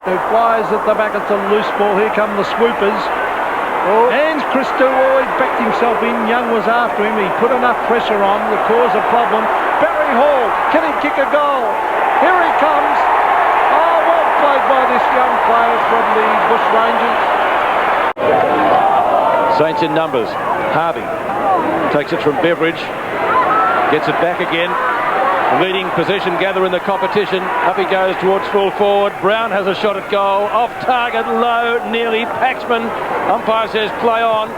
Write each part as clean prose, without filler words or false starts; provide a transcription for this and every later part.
Who flies at the back. It's a loose ball. Here come the swoopers. Oh. And Christo, he backed himself in. Young was after him. He put enough pressure on to cause a problem. Barry Hall, can he kick a goal? Here he comes. Oh, well played by this young player from the Bush Rangers. Saints in numbers. Harvey takes it from Beveridge. Gets it back again. Leading position gather in the competition. Up he goes towards full forward. Brown has a shot at goal. Off target, low, nearly. Paxman. Umpire says play on.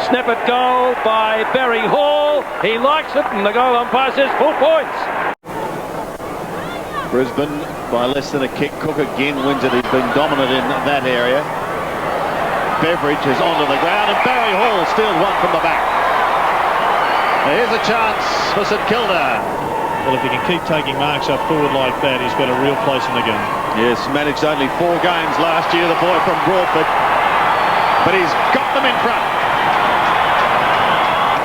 Snap at goal by Barry Hall. He likes it, and the goal umpire says full points. Brisbane by less than a kick. Cook again wins it. He's been dominant in that area. Beveridge is onto the ground, and Barry Hall steals one from the back. Here's a chance for St Kilda. Well, if he can keep taking marks up forward like that, he's got a real place in the game. Yes, managed only 4 games last year, the boy from Broadford. But he's got them in front.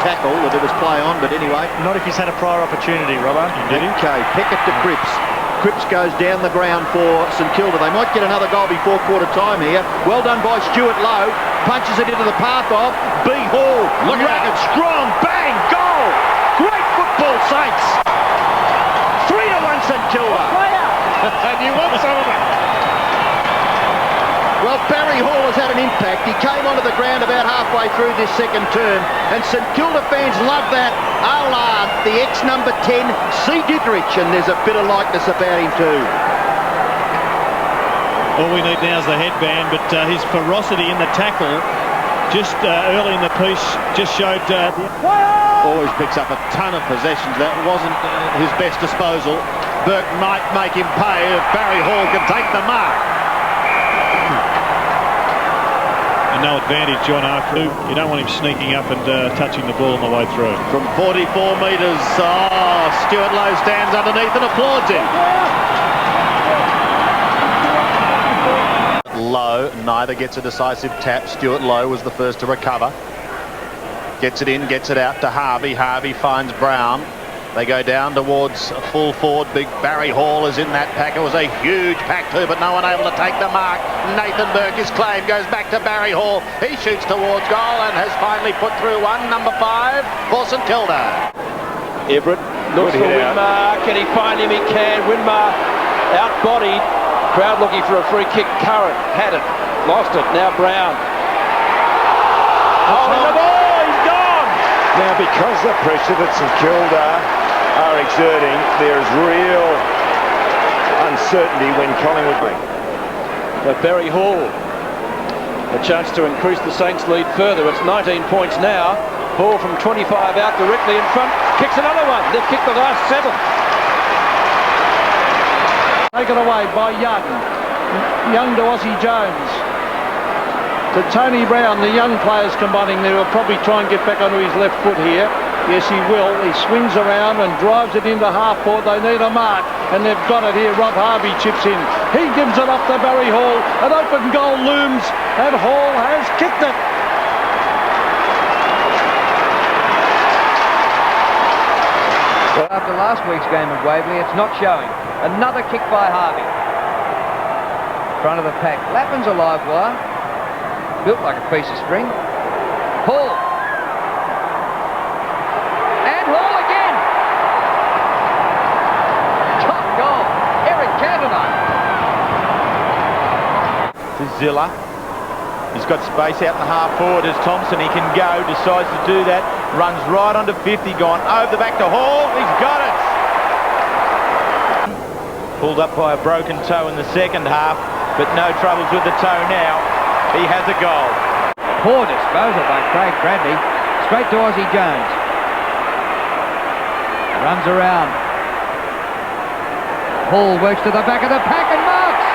Tackle, a bit of play on, but anyway. Not if he's had a prior opportunity, Robbo. Okay, Pickett to Cripps. Cripps goes down the ground for St Kilda. They might get another goal before quarter time here. Well done by Stuart Lowe. Punches it into the path of B. Hall. Look at it, strong, bang, goal! Great football, Saints! 3-1 St Kilda. And you want some of it. Well, Barry Hall has had an impact. He came onto the ground about halfway through this second term, and St Kilda fans love that. A la the ex-number 10, C. Dietrich, and there's a bit of likeness about him too. All we need now is the headband, but his ferocity in the tackle just early in the piece just showed... Always picks up a ton of possessions. That wasn't his best disposal. Burke might make him pay if Barry Hall can take the mark. And no advantage, John, after. You don't want him sneaking up and touching the ball on the way through. From 44 metres, Stuart Lowe stands underneath and applauds him. Lowe neither gets a decisive tap. Stuart Lowe was the first to recover. Gets it in, gets it out to Harvey. Harvey finds Brown. They go down towards full forward. Big Barry Hall is in that pack. It was a huge pack too, but no one able to take the mark. Nathan Burke, his claim goes back to Barry Hall. He shoots towards goal and has finally put through one. Number 5 for St Kilda. Everett looks for Winmar. Can he find him? He can. Winmar out-bodied. Crowd looking for a free kick. Curran had it. Lost it. Now Brown. Holding the ball. Now, because the pressure that St Kilda are exerting, there is real uncertainty when Collingwood win. But Barry Hall, a chance to increase the Saints' lead further. It's 19 points now. Hall from 25 out directly in front. Kicks another one. They've kicked the last 7. Taken away by Young. Young to Aussie Jones. To Tony Brown, the young players combining there will probably try and get back onto his left foot here. Yes, he will. He swings around and drives it into half court. They need a mark, and they've got it here. Rob Harvey chips in. He gives it up to Barry Hall. An open goal looms, and Hall has kicked it. Well, after last week's game at Waverley, it's not showing. Another kick by Harvey. Front of the pack. Lappin's a live wire. Built like a piece of string. Hall. And Hall again. Top goal. Eric Cantona. To Zilla. He's got space out in the half forward as Thompson. He can go. Decides to do that. Runs right onto 50. Gone over the back to Hall. He's got it. Pulled up by a broken toe in the second half. But no troubles with the toe now. He has a goal. Poor disposal by Craig Bradley. Straight to Aussie Jones. Runs around. Hall works to the back of the pack and marks.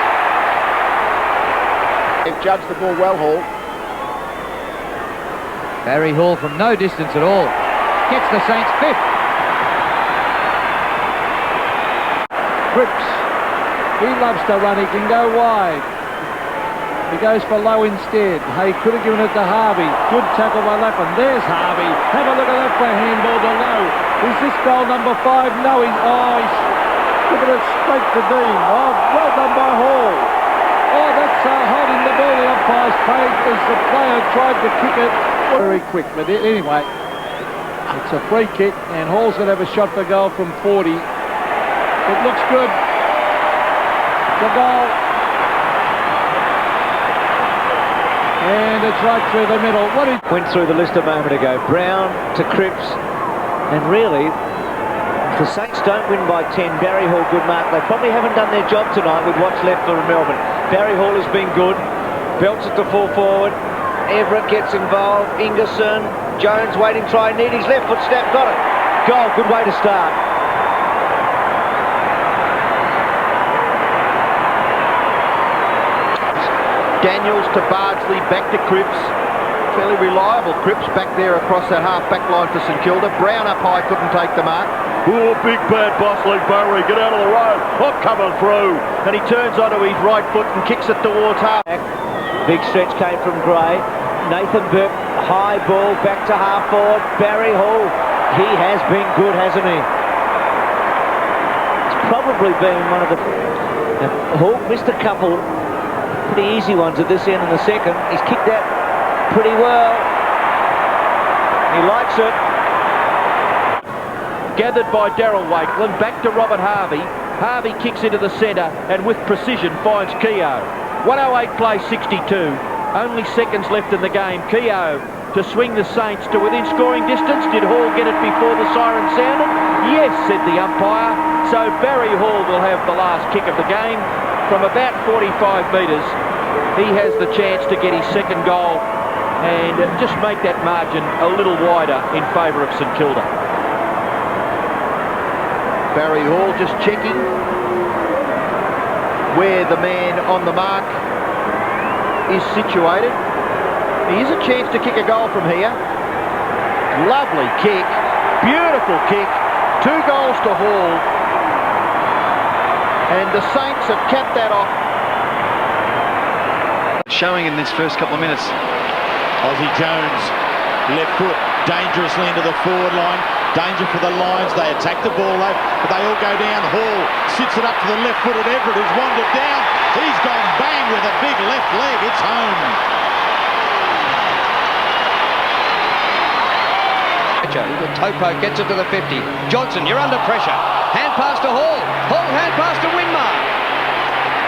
They've judged the ball well, Hall. Barry Hall from no distance at all. Gets the Saints 5th. Cripps. He loves to run. He can go wide. He goes for Lowe instead. He could have given it to Harvey. Good tackle by Lappin. There's Harvey. Have a look at that for handball to Lowe. Is this goal number 5? No, he's giving it straight to Dean. Oh, well done by Hall. Oh, that's umpire's paid as the player tried to kick it. Very quick, but anyway, it's a free kick, and Hall's going to have a shot for goal from 40. It looks good. The goal. And it's right through the middle. Went through the list a moment ago. Brown to Cripps. And really, if the Saints don't win by 10, Barry Hall, good mark. They probably haven't done their job tonight with what's left for Melbourne. Barry Hall has been good. Belts it to full forward. Everett gets involved. Ingerson. Jones waiting, try, need his left foot step. Got it. Goal, good way to start. Daniels to Bardsley, back to Cripps. Fairly reliable Cripps back there across that half-back line for St Kilda. Brown up high, couldn't take the mark. Oh, big Bad Bustling Barry, get out of the road. I'm coming through. And he turns onto his right foot and kicks it towards half. Big stretch came from Gray. Nathan Burke, high ball, back to half forward. Barry Hall, he has been good, hasn't he? It's probably been one of the... Hall missed a couple pretty easy ones at this end in the second. He's kicked that pretty well. He likes it. Gathered by Daryl Wakeland, back to Robert Harvey. Harvey kicks into the centre and with precision finds Keogh. 108 plays 62. Only seconds left in the game. Keogh to swing the Saints to within scoring distance. Did Hall get it before the siren sounded? Yes, said the umpire. So Barry Hall will have the last kick of the game. From about 45 metres, he has the chance to get his second goal and just make that margin a little wider in favour of St Kilda. Barry Hall just checking where the man on the mark is situated. He has a chance to kick a goal from here. Lovely kick, beautiful kick, 2 goals to Hall. And the Saints have capped that off. Showing in this first couple of minutes. Aussie Jones, left foot, dangerously into the forward line. Danger for the Lions. They attack the ball, but they all go down. Hall sits it up to the left foot at Everett, who's wandered down. He's gone bang with a big left leg. It's home. Topo gets it to the 50. Johnson, you're under pressure. Hand pass to Hall. Hall hand pass to Winmar.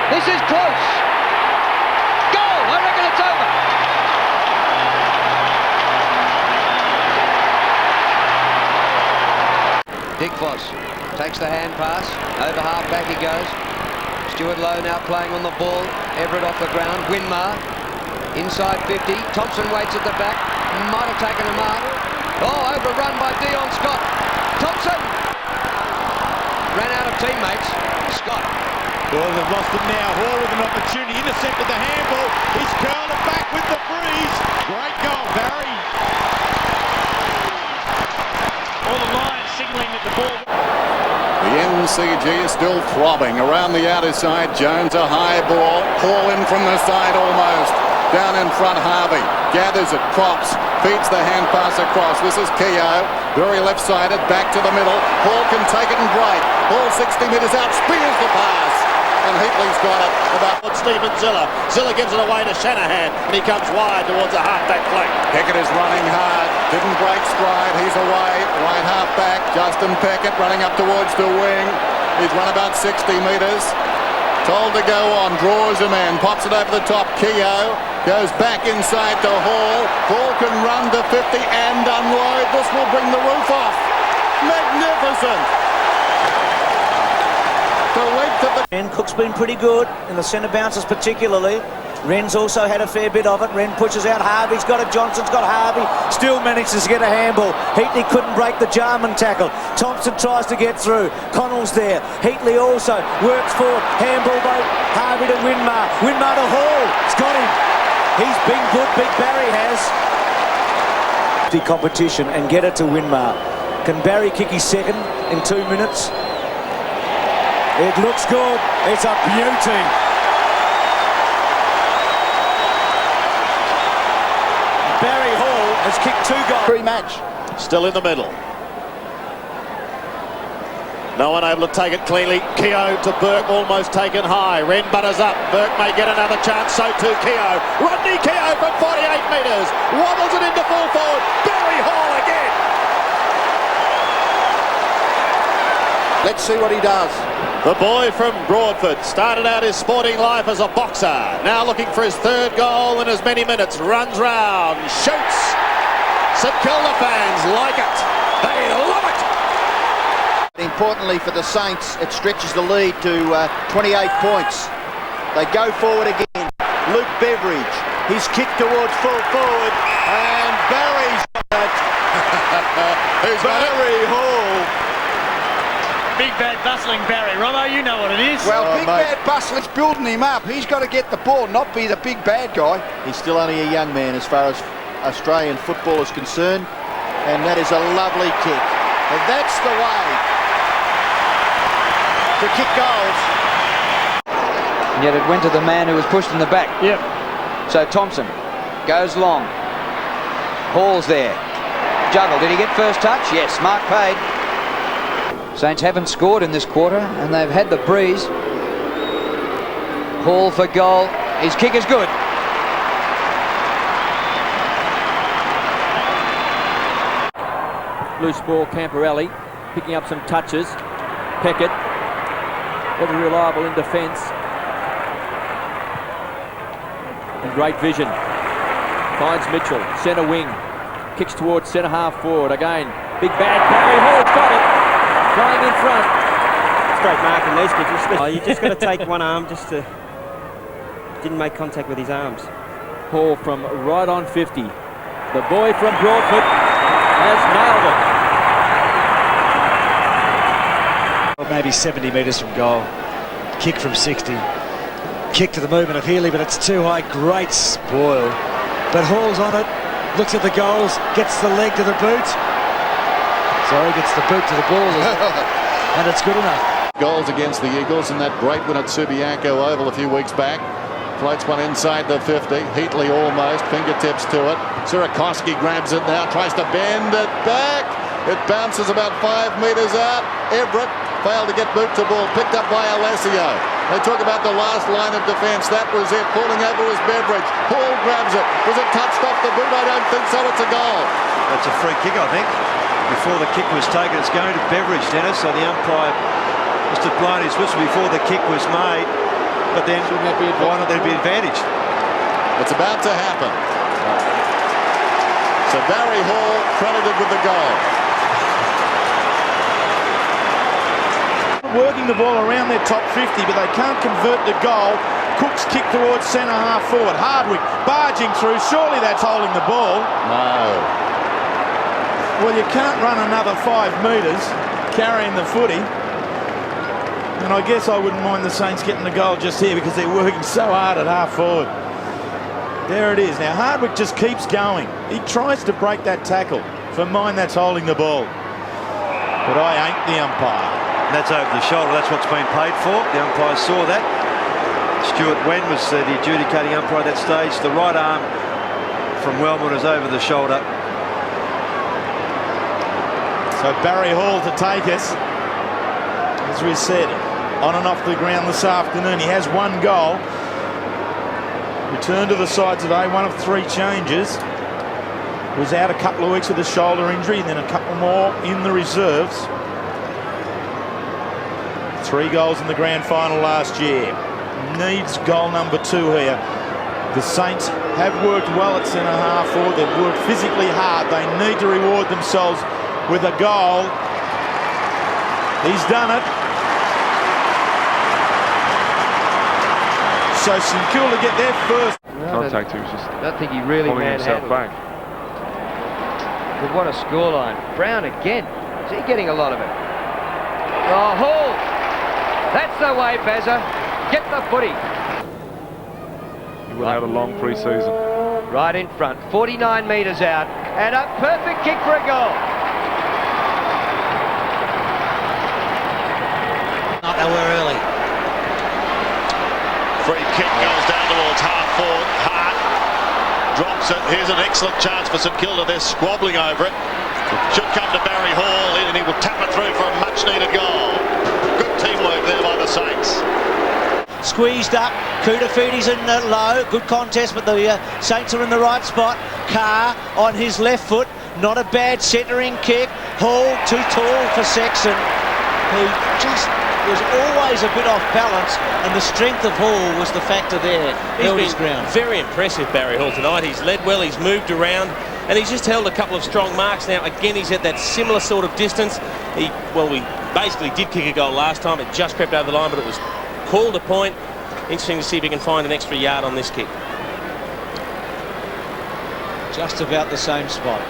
This is close. Goal! I reckon it's over. Dick Voss takes the hand pass. Over half back he goes. Stuart Lowe now playing on the ball. Everett off the ground. Winmar inside 50. Thompson waits at the back. Might have taken a mark. Oh, overrun by Dion Scott. Thompson ran out of teammates. Scott. Well, they've lost it now. Hall with an opportunity. Intercepted the handball. He's curled it back with the breeze. Great goal, Barry. All the Lions signalling that the ball... The MCG is still throbbing around the outer side. Jones a high ball. Hall in from the side almost. Down in front, Harvey gathers it, Props, feeds the hand pass across. This is Keogh, very left-sided, back to the middle. Hall can take it and break. Hall 60 metres out, spears the pass. And Heatley's got it. About Stephen Zilla. Zilla gives it away to Shanahan, and he comes wide towards the half-back flank. Pickett is running hard, didn't break stride, he's away. Right half-back, Justin Pickett running up towards the wing. He's run about 60 metres. Told to go on, draws him in, pops it over the top. Keogh goes back inside to Hall. Hall can run to 50 and unload. This will bring the roof off. Magnificent. The length of the... And Cook's been pretty good in the centre bounces particularly. Wren's also had a fair bit of it. Wren pushes out Harvey's got it. Johnson's got Harvey. Still manages to get a handball. Heatley couldn't break the Jarman tackle. Thompson tries to get through. Connell's there. Heatley also works forward. Handball by Harvey to Winmar. Winmar to Hall. It's got him. He's been good. Big Barry has. The competition and get it to Winmar. Can Barry kick his second in 2 minutes? It looks good. It's a beauty. Barry Hall has kicked 2 goals. Pre-match, still in the middle. No one able to take it cleanly. Keogh to Burke, almost taken high. Wren butters up. Burke may get another chance, so too Keogh. Rodney Keogh from 48 metres. Wobbles it into full forward. Barry Hall again. Let's see what he does. The boy from Broadford started out his sporting life as a boxer. Now looking for his third goal in as many minutes. Runs round, shoots. St Kilda fans like it. They love it. Importantly for the Saints, it stretches the lead to 28 points. They go forward again. Luke Beveridge, his kick towards full forward, and Barry's got it. Barry Hall. Big Bad Bustling Barry. Robbo, you know what it is. Well, Big Bad Bustling's building him up. He's got to get the ball, not be the big bad guy. He's still only a young man as far as Australian football is concerned, and that is a lovely kick. And that's the way to kick goals. And yet it went to the man who was pushed in the back. Yep. So Thompson goes long. Hall's there. Juggle. Did he get first touch? Yes. Mark paid. Saints haven't scored in this quarter, and they've had the breeze. Hall for goal. His kick is good. Loose ball, Camporelli picking up some touches. Peckett, very reliable in defence. And great vision. Finds Mitchell, centre wing. Kicks towards centre half forward. Again, big bad Barry Hall's got it. Flying in front. Straight marking these kicks. Oh, you just got to take one arm just to... Didn't make contact with his arms. Hall from right on 50. The boy from Broadford has nailed it. Well, maybe 70 metres from goal. Kick from 60. Kick to the movement of Healy, but it's too high. Great spoil. But Hall's on it. Looks at the goals. Gets the leg to the boot. Sorry, gets the boot to the ball, and it's good enough. Goals against the Eagles in that great win at Subiaco Oval a few weeks back. Floats one inside the 50. Heatley almost, fingertips to it. Surakoski grabs it now, tries to bend it back. It bounces about 5 metres out. Everett failed to get boot to ball, picked up by Alessio. They talk about the last line of defence. That was it. Falling over was Beveridge. Hall grabs it. Was it touched off the boot? I don't think so. It's a goal. That's a free kick, I think. Before the kick was taken, it's going to Beveridge, Dennis. So the umpire must have blown his whistle before the kick was made. But then, why not there'd be advantage? It's about to happen. So Barry Hall credited with the goal. Working the ball around their top 50, but they can't convert the goal. Cook's kick towards centre half forward. Hardwick barging through. Surely that's holding the ball. No. Well, you can't run another 5 metres carrying the footy. And I guess I wouldn't mind the Saints getting the goal just here because they're working so hard at half forward. There it is. Now, Hardwick just keeps going. He tries to break that tackle. For mine, that's holding the ball. But I ain't the umpire. That's over the shoulder. That's what's been paid for. The umpire saw that. Stuart Wen was the adjudicating umpire at that stage. The right arm from Wellman is over the shoulder. So Barry Hall to take us, as we said, on and off the ground this afternoon. He has 1 goal. Returned to the side today, 1 of 3 changes. Was out a couple of weeks with a shoulder injury, and then a couple more in the reserves. 3 goals in the grand final last year. Needs goal number 2 here. The Saints have worked well at centre half forward. They've worked physically hard. They need to reward themselves with a goal. He's done it. So St Kilda get their first. Contact, he was just I don't think he really pulling himself back. But what a scoreline. Brown again. Is he getting a lot of it? Oh, Hall! That's the way, Bazza. Get the footy. He will have a long pre-season. Right in front. 49 metres out. And a perfect kick for a goal. They were early. Free kick goes down towards half forward. Hart drops it. Here's an excellent chance for St Kilda. They're squabbling over it. Should come to Barry Hall, and he will tap it through for a much-needed goal. squeezed up. Kudafidi's in low. Good contest, but the Saints are in the right spot. Carr on his left foot. Not a bad centering kick. Hall too tall for Sexton. He just was always a bit off balance, and the strength of Hall was the factor there. Held his ground. Very impressive, Barry Hall, tonight. He's led well, he's moved around, and he's just held a couple of strong marks. Now, again, he's at that similar sort of distance. We basically did kick a goal last time. It just crept over the line, but it was called a point. Interesting to see if he can find an extra yard on this kick. Just about the same spot.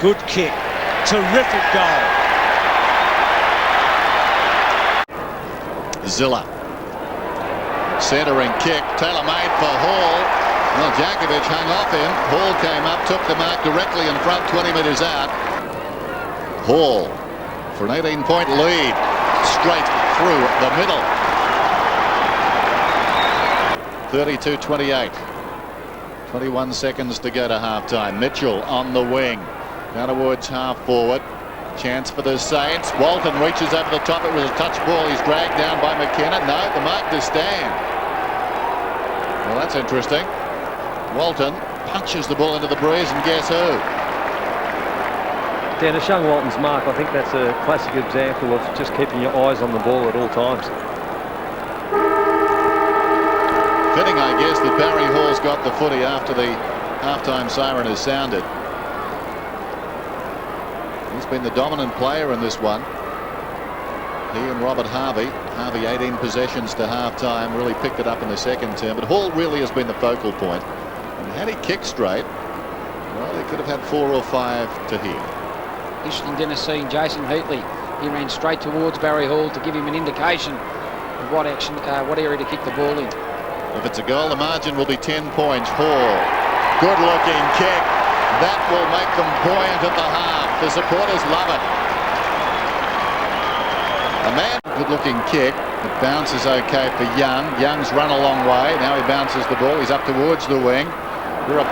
Good kick. Terrific goal. Zilla. Centering kick, tailor-made for Hall. Well, Djakovic hung off him. Hall came up, took the mark directly in front, 20 metres out. Hall for an 18-point lead. Straight through the middle. 32-28. 21 seconds to go to half-time. Mitchell on the wing. Down towards half-forward. Chance for the Saints. Walton reaches over the top. It was a touch ball. He's dragged down by McKenna. No, the mark to stand. Well, that's interesting. Walton punches the ball into the breeze, and guess who? Dan, to Shung Walton's mark, I think that's a classic example of just keeping your eyes on the ball at all times. Fitting, I guess, that Barry Hall's got the footy after the halftime siren has sounded. He's been the dominant player in this one. He and Robert Harvey. Harvey 18 possessions to half-time, really picked it up in the second term, but Hall really has been the focal point. And had he kicked straight, well, he could have had 4 or 5 to here. Interesting, Dennis, seeing Jason Heatley. He ran straight towards Barry Hall to give him an indication of what area to kick the ball in. If it's a goal, the margin will be 10 points. Hall, good-looking kick. That will make them buoyant at the half. The supporters love it. A man, good-looking kick. It bounces okay for Young. Young's run a long way. Now he bounces the ball. He's up towards the wing.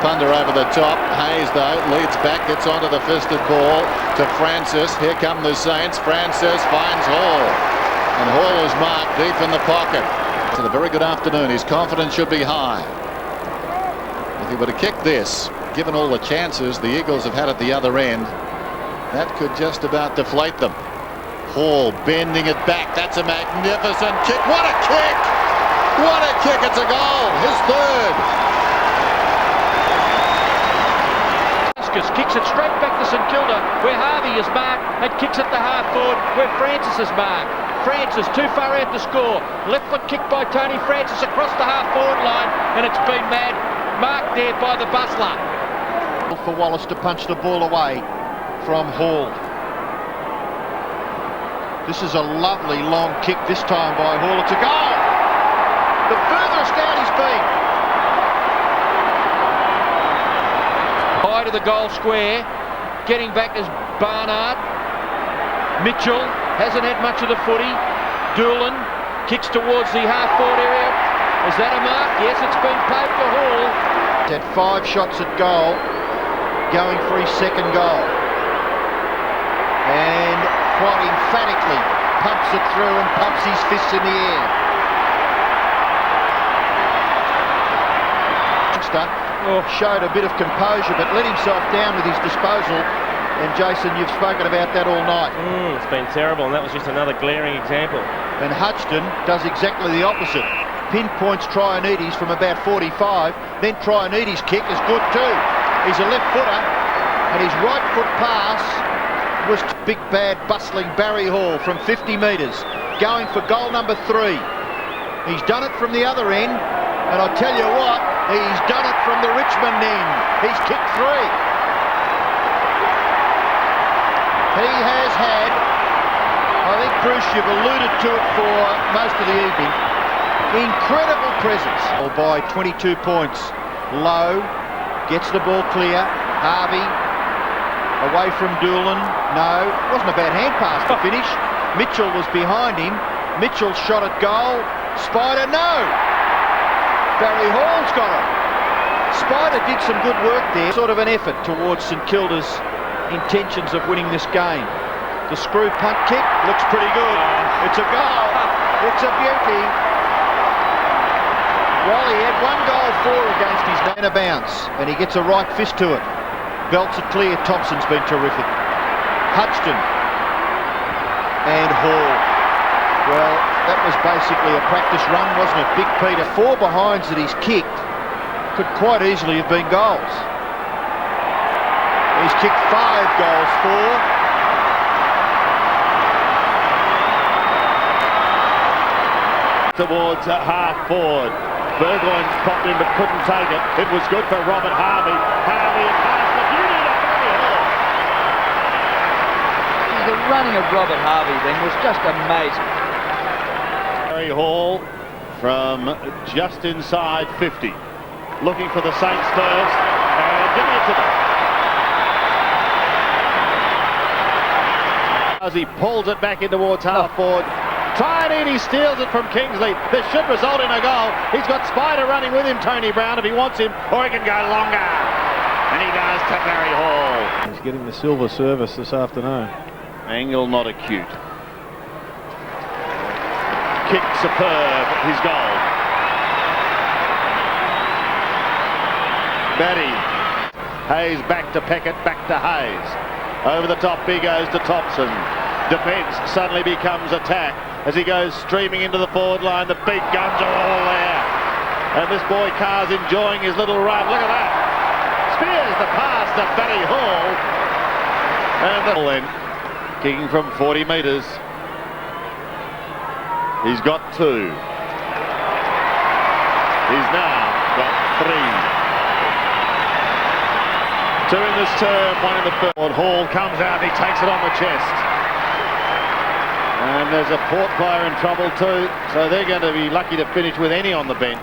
Punda over the top. Hayes, though, leads back, gets onto the fisted ball to Francis. Here come the Saints. Francis finds Hall. And Hall is marked deep in the pocket. It's a very good afternoon. His confidence should be high. If he were to kick this, given all the chances the Eagles have had at the other end, that could just about deflate them. Hall bending it back. That's a magnificent kick. What a kick! What a kick! It's a goal. His third. Kicks it straight back to St Kilda, where Harvey is marked, and kicks it to half forward, where Francis is marked. Francis too far out to score. Left foot kick by Tony Francis across the half forward line, and it's been marked there by the Bustler. For Wallace to punch the ball away from Hall. This is a lovely long kick this time by Hall. It's a goal. The furthest out he's been. High to the goal square. Getting back is Barnard. Mitchell hasn't had much of the footy. Doolan kicks towards the half-forward area. Is that a mark? Yes, it's been paid for Hall. He's had 5 shots at goal, going for his second goal. And quite emphatically pumps it through and pumps his fists in the air. Showed a bit of composure, but let himself down with his disposal. And Jason, you've spoken about that all night. It's been terrible, and that was just another glaring example. And Hudson does exactly the opposite. Pinpoints Trionides from about 45, then Trionides' kick is good too. He's a left footer, and his right foot pass was to big bad bustling Barry Hall from 50 metres, going for goal number 3. He's done it from the other end, and I tell you what, he's done it from the Richmond end. He's kicked 3. He has had, I think, Bruce, you've alluded to it for most of the evening, incredible presence. By 22 points. Low, gets the ball clear. Harvey, away from Doolan. No, wasn't a bad hand pass to finish. Mitchell was behind him. Mitchell shot at goal. Spider, no! Barry Hall's got it. Spider did some good work there. Sort of an effort towards St Kilda's intentions of winning this game. The screw punt kick looks pretty good. It's a goal. It's a beauty. Well, he had 1 goal for against his man a bounce, and he gets a right fist to it. Belts it clear. Thompson's been terrific. Hudson and Hall. Well, that was basically a practice run, wasn't it? Big Peter. 4 behinds that he's kicked could quite easily have been goals. He's kicked 5 goals for. Towards half forward. Burgoyne's popped in but couldn't take it. It was good for Robert Harvey. Harvey past the beauty of Barry Hall. The running of Robert Harvey then was just amazing. Barry Hall from just inside 50. Looking for the Saints first and giving it to them. As he pulls it back in towards half forward. Trying in, he steals it from Kingsley. This should result in a goal. He's got Spider running with him, Tony Brown, if he wants him, or he can go longer. And he does to Barry Hall. He's getting the silver service this afternoon. Angle not acute. Kick superb, his goal. Batty. Hayes back to Peckett, back to Hayes. Over the top, he goes to Thompson. Defence suddenly becomes attack as he goes streaming into the forward line. The big guns are all there. And this boy Carr's enjoying his little run. Look at that. Spears the pass to Barry Hall. And the ball in. Kicking from 40 metres. He's got 2. He's now got 3. 2 in this term, 1 in the third. Hall comes out, he takes it on the chest. And there's a Port player in trouble too, so they're going to be lucky to finish with any on the bench.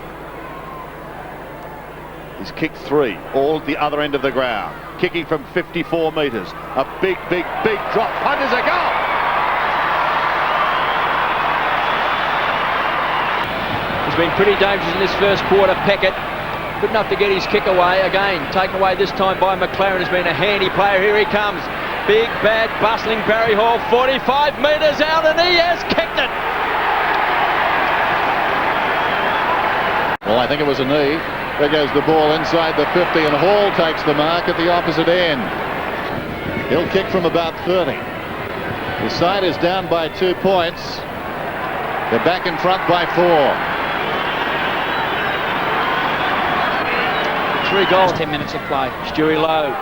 He's kicked 3, all at the other end of the ground. Kicking from 54 metres. A big, big, big drop. Punt is a goal! He's been pretty dangerous in this first quarter. Peckett, good enough to get his kick away. Again, taken away this time by McLaren, has been a handy player. Here he comes. Big, bad, bustling Barry Hall, 45 metres out, and he has kicked it. Well, I think it was a knee. There goes the ball inside the 50, and Hall takes the mark at the opposite end. He'll kick from about 30. The side is down by 2 points. They're back in front by 4. 3 goals, 10 minutes of play. Stewie Lowe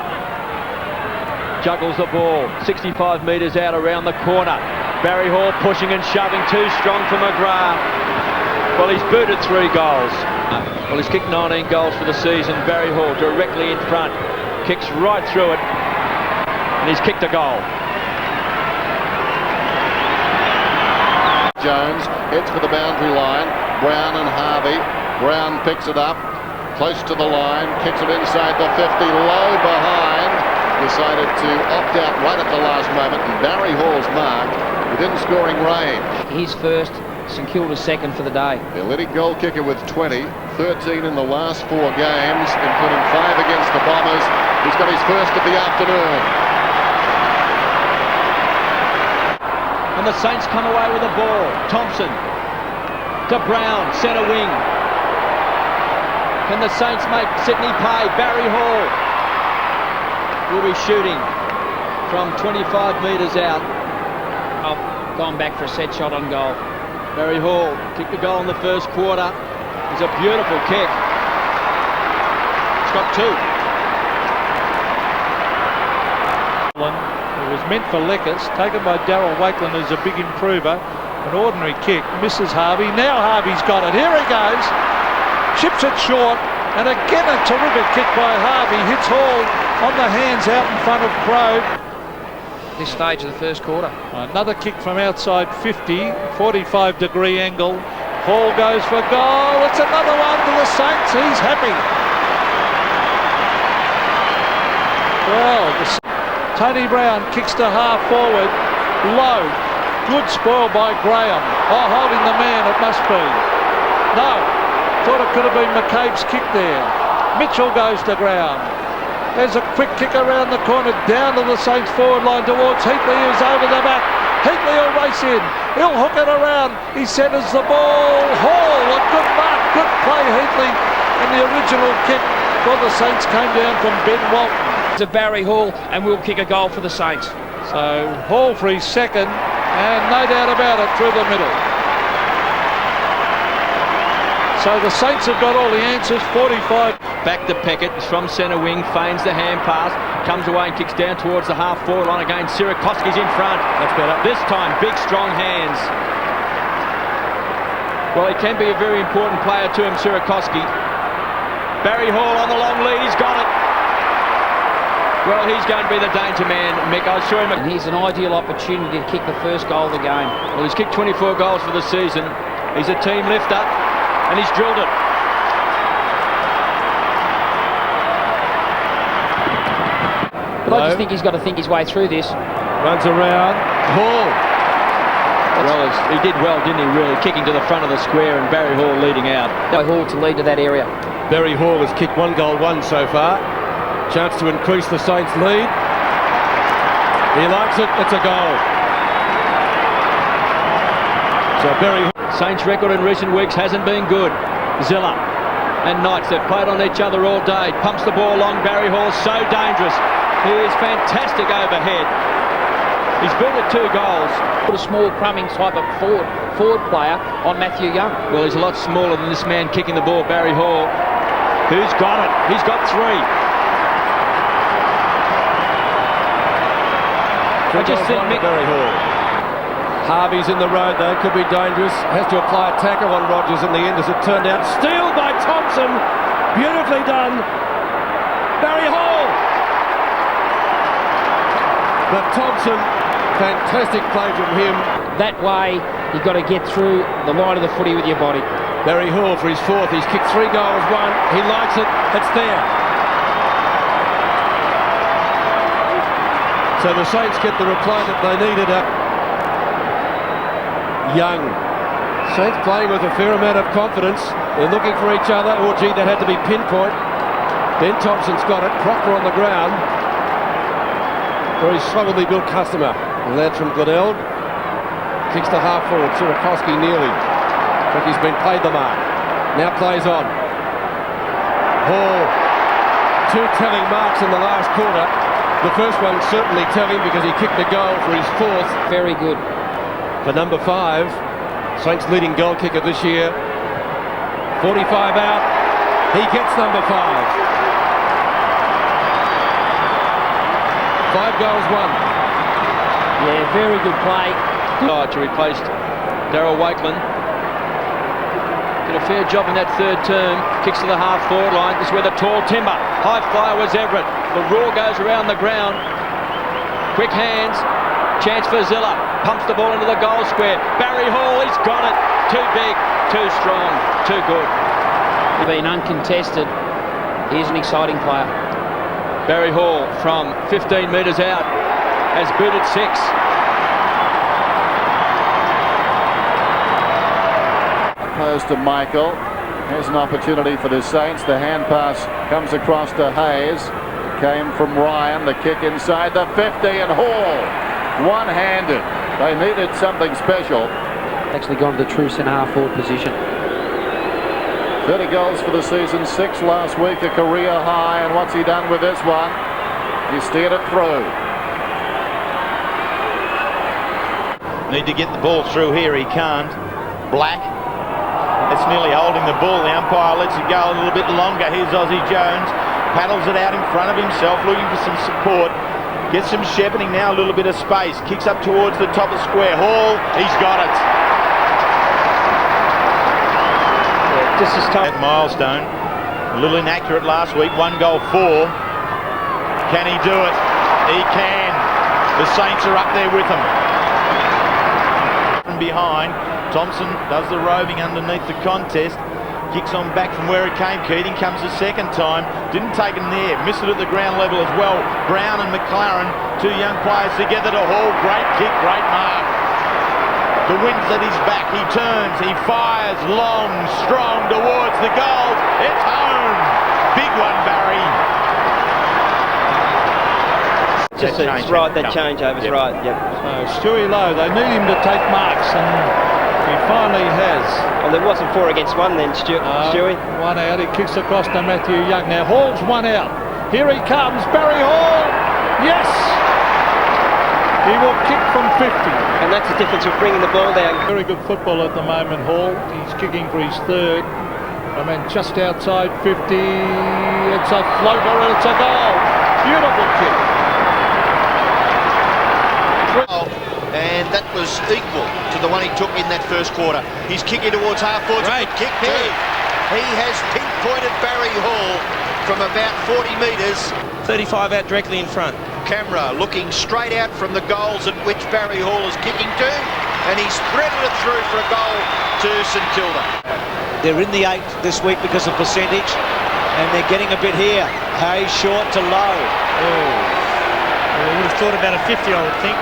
juggles the ball, 65 metres out around the corner. Barry Hall pushing and shoving, too strong for McGrath. Well, he's booted 3 goals. Well, he's kicked 19 goals for the season. Barry Hall directly in front, kicks right through it, and he's kicked a goal. Jones heads for the boundary line. Brown and Harvey. Brown picks it up, close to the line, kicks it inside the 50, low behind. Decided to opt out right at the last moment, and Barry Hall's marked within scoring range. He's first, St Kilda's second for the day. The leading goal kicker with 20, 13 in the last 4 games, including 5 against the Bombers. He's got his first of the afternoon. And the Saints come away with the ball. Thompson to Brown, centre wing. Can the Saints make Sydney pay? Barry Hall will be shooting from 25 metres out. I've gone back for a set shot on goal. Barry Hall kicked the goal in the first quarter. It's a beautiful kick. It's got 2. It was meant for Leckers, taken by Darryl Wakeland, who's a big improver. An ordinary kick, misses Harvey. Now Harvey's got it. Here he goes. Chips it short, and again a terrific kick by Harvey. Hits Hall on the hands out in front of Crow. This stage of the first quarter. Another kick from outside 50, 45-degree angle. Hall goes for goal. It's another one to the Saints. He's happy. Well, Tony Brown kicks to half forward. Low. Good spoil by Graham. Oh, holding the man, it must be. No. Thought it could have been McCabe's kick there. Mitchell goes to ground. There's a quick kick around the corner, down to the Saints forward line towards Heatley, who's over the back. Heatley will race in. He'll hook it around. He centres the ball. Hall, a good mark. Good play, Heatley, and the original kick for the Saints came down from Ben Walton. To Barry Hall, and we'll kick a goal for the Saints. So Hall for his second, and no doubt about it, through the middle. So the Saints have got all the answers, 45. Back to Peckett, from centre wing, feigns the hand pass, comes away and kicks down towards the half-forward line again. Sirakoski's in front. That's better. This time, big, strong hands. Well, he can be a very important player to him, Sirakoski. Barry Hall on the long lead, he's got it. Well, he's going to be the danger man, Mick. I assure him. And here's an ideal opportunity to kick the first goal of the game. Well, he's kicked 24 goals for the season. He's a team lifter, and he's drilled it. But I just think he's got to think his way through this. Runs around. Hall. Well, he did well, didn't he, really? Kicking to the front of the square and Barry Hall leading out. Hall to lead to that area. Barry Hall has kicked 1 goal, 1 so far. Chance to increase the Saints' lead. He likes it. It's a goal. So Barry Hall. Saints' record in recent weeks hasn't been good. Zilla and Knights, they've played on each other all day. Pumps the ball along. Barry Hall, so dangerous. He is fantastic overhead. He's built at 2 goals. Put a small crumbing type of forward player on Matthew Young. Well, he's a lot smaller than this man kicking the ball, Barry Hall. Who's got it? He's got 3. I just think Mick... Barry Hall. Harvey's in the road though, could be dangerous. Has to apply a tackle on Rogers in the end as it turned out. Steal by Thompson. Beautifully done. Barry Hall. But Thompson, fantastic play from him. That way, you've got to get through the line of the footy with your body. Barry Hall for his 4th. He's kicked 3 goals, 1. He likes it. It's there. So the Saints get the reply that they needed. Young. Saints playing with a fair amount of confidence. They're looking for each other. Oh, gee, that had to be pinpoint. Ben Thompson's got it. Proctor on the ground. Very solidly built customer. The lad from Glenelg. Kicks the half-forward. Sirakoski nearly. I think he's been paid the mark. Now plays on. Hall. 2 telling marks in the last quarter. The first one certainly telling because he kicked the goal for his 4th. Very good. For number 5, Saints leading goal kicker this year. 45 out. He gets number 5. 5 goals, 1. Yeah, very good play. To replace Darryl Wakeland. Did a fair job in that 3rd term. Kicks to the half-forward line. This is where the tall timber. High flyer was Everett. The roar goes around the ground. Quick hands. Chance for Zilla. Pumps the ball into the goal square. Barry Hall, he's got it. Too big, too strong, too good. Being uncontested. Here's an exciting player. Barry Hall from 15 metres out has booted 6. Opposed to Michael. Here's an opportunity for the Saints. The hand pass comes across to Hayes. Came from Ryan. The kick inside the 50 and Hall. One-handed. They needed something special. Actually gone to the true centre-half forward position. 30 goals for the season, 6 last week, a career high. And what's he done with this one? He steered it through. Need to get the ball through here. He can't. Black. It's nearly holding the ball. The umpire lets it go a little bit longer. Here's Ozzy Jones. Paddles it out in front of himself, looking for some support. Gets some shepherding now, a little bit of space. Kicks up towards the top of the square. Hall, he's got it. Yeah, just as tough. That milestone. A little inaccurate last week. 1 goal, 4. Can he do it? He can. The Saints are up there with him. From behind, Thompson does the roving underneath the contest. Kicks on back from where it came. Keating comes the second time. Didn't take him there. Missed it at the ground level as well. Brown and McLaren, 2 young players together to Hall. Great kick, great mark. The wind's at his back. He turns. He fires long, strong towards the goal. It's home. Big one, Barry. Just it's right. That changeover's right. Yep. So Stewie Lowe, they need him to take marks, and He finally has. Well, there wasn't 4 against 1 then, Stewie. One out. He kicks across to Matthew Young. Now Hall's one out. Here he comes. Barry Hall. Yes. He will kick from 50. And that's the difference with bringing the ball down. Very good football at the moment, Hall. He's kicking for his third. I mean, just outside 50. It's a floater and it's a goal. Beautiful kick. And that was equal to the one he took in that first quarter. He's kicking towards half forward. Great kick too. He has pinpointed Barry Hall from about 40 metres. 35 out directly in front. Camera looking straight out from the goals at which Barry Hall is kicking to, and he's threaded it through for a goal to St Kilda. They're in the 8 this week because of percentage, and they're getting a bit here. Hayes short to Lowe. Oh. Well, I would have thought about a 50, I would think.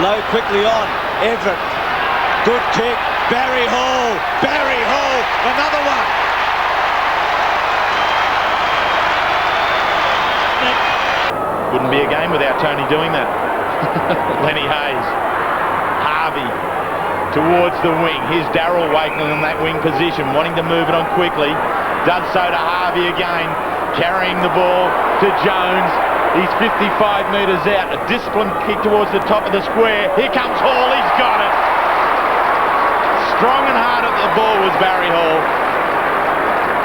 Lowe quickly on. Everett. Good kick. Barry Hall. Barry Hall. Another one. Wouldn't be a game without Tony doing that. Lenny Hayes. Harvey towards the wing. Here's Darryl Wakeling in that wing position, wanting to move it on quickly. Does so to Harvey again, carrying the ball to Jones. He's 55 metres out. A disciplined kick towards the top of the square. Here comes Hall. He's got it. Strong and hard at the ball was Barry Hall.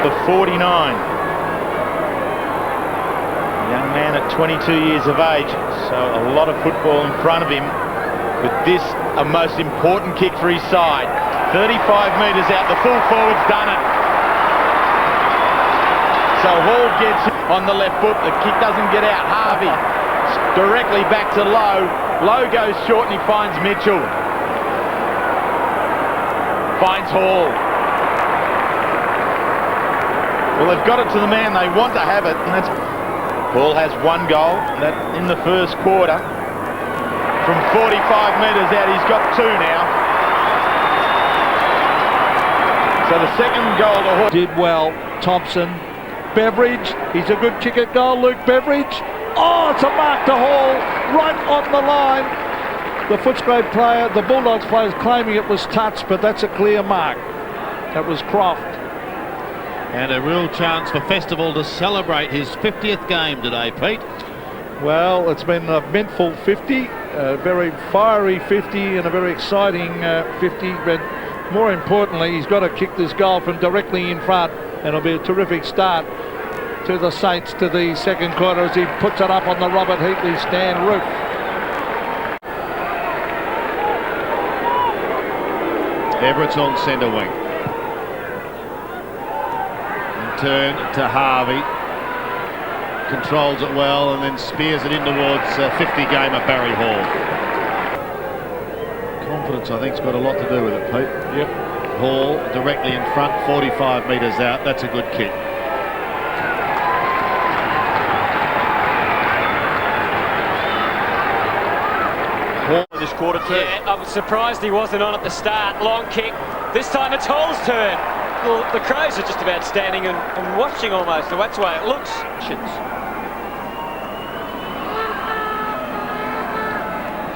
The 49. Young man at 22 years of age, so a lot of football in front of him. With this, a most important kick for his side. 35 metres out, the full forward's done it. So Hall gets on the left foot, the kick doesn't get out. Harvey directly back to Lowe. Lowe goes short and he finds Mitchell. Finds Hall. Well, they've got it to the man they want to have it, and that's... Hall has 1 goal, that in the first quarter. From 45 metres out, he's got 2 now. So the second goal to Hall. Did well, Thompson. Beveridge, he's a good kick at goal, Luke Beveridge. Oh, it's a mark to Hall, right on the line. The Footscray player, the Bulldogs players claiming it was touched, but that's a clear mark. That was Croft. And a real chance for Festival to celebrate his 50th game today, Pete. Well, it's been a eventful 50, a very fiery 50 and a very exciting 50, but more importantly, he's got to kick this goal from directly in front, and it'll be a terrific start to the Saints to the second quarter as he puts it up on the Robert Heatley stand roof. Everett's on centre wing. Turn to Harvey, controls it well and then spears it in towards 50 game at Barry Hall. Confidence, I think, has got a lot to do with it, Pete. Yep. Hall directly in front, 45 metres out. That's a good kick. Hall in this quarter too. Yeah, I was surprised he wasn't on at the start. Long kick. This time it's Hall's turn. Well, the Crows are just about standing and watching almost, so that's the way it looks.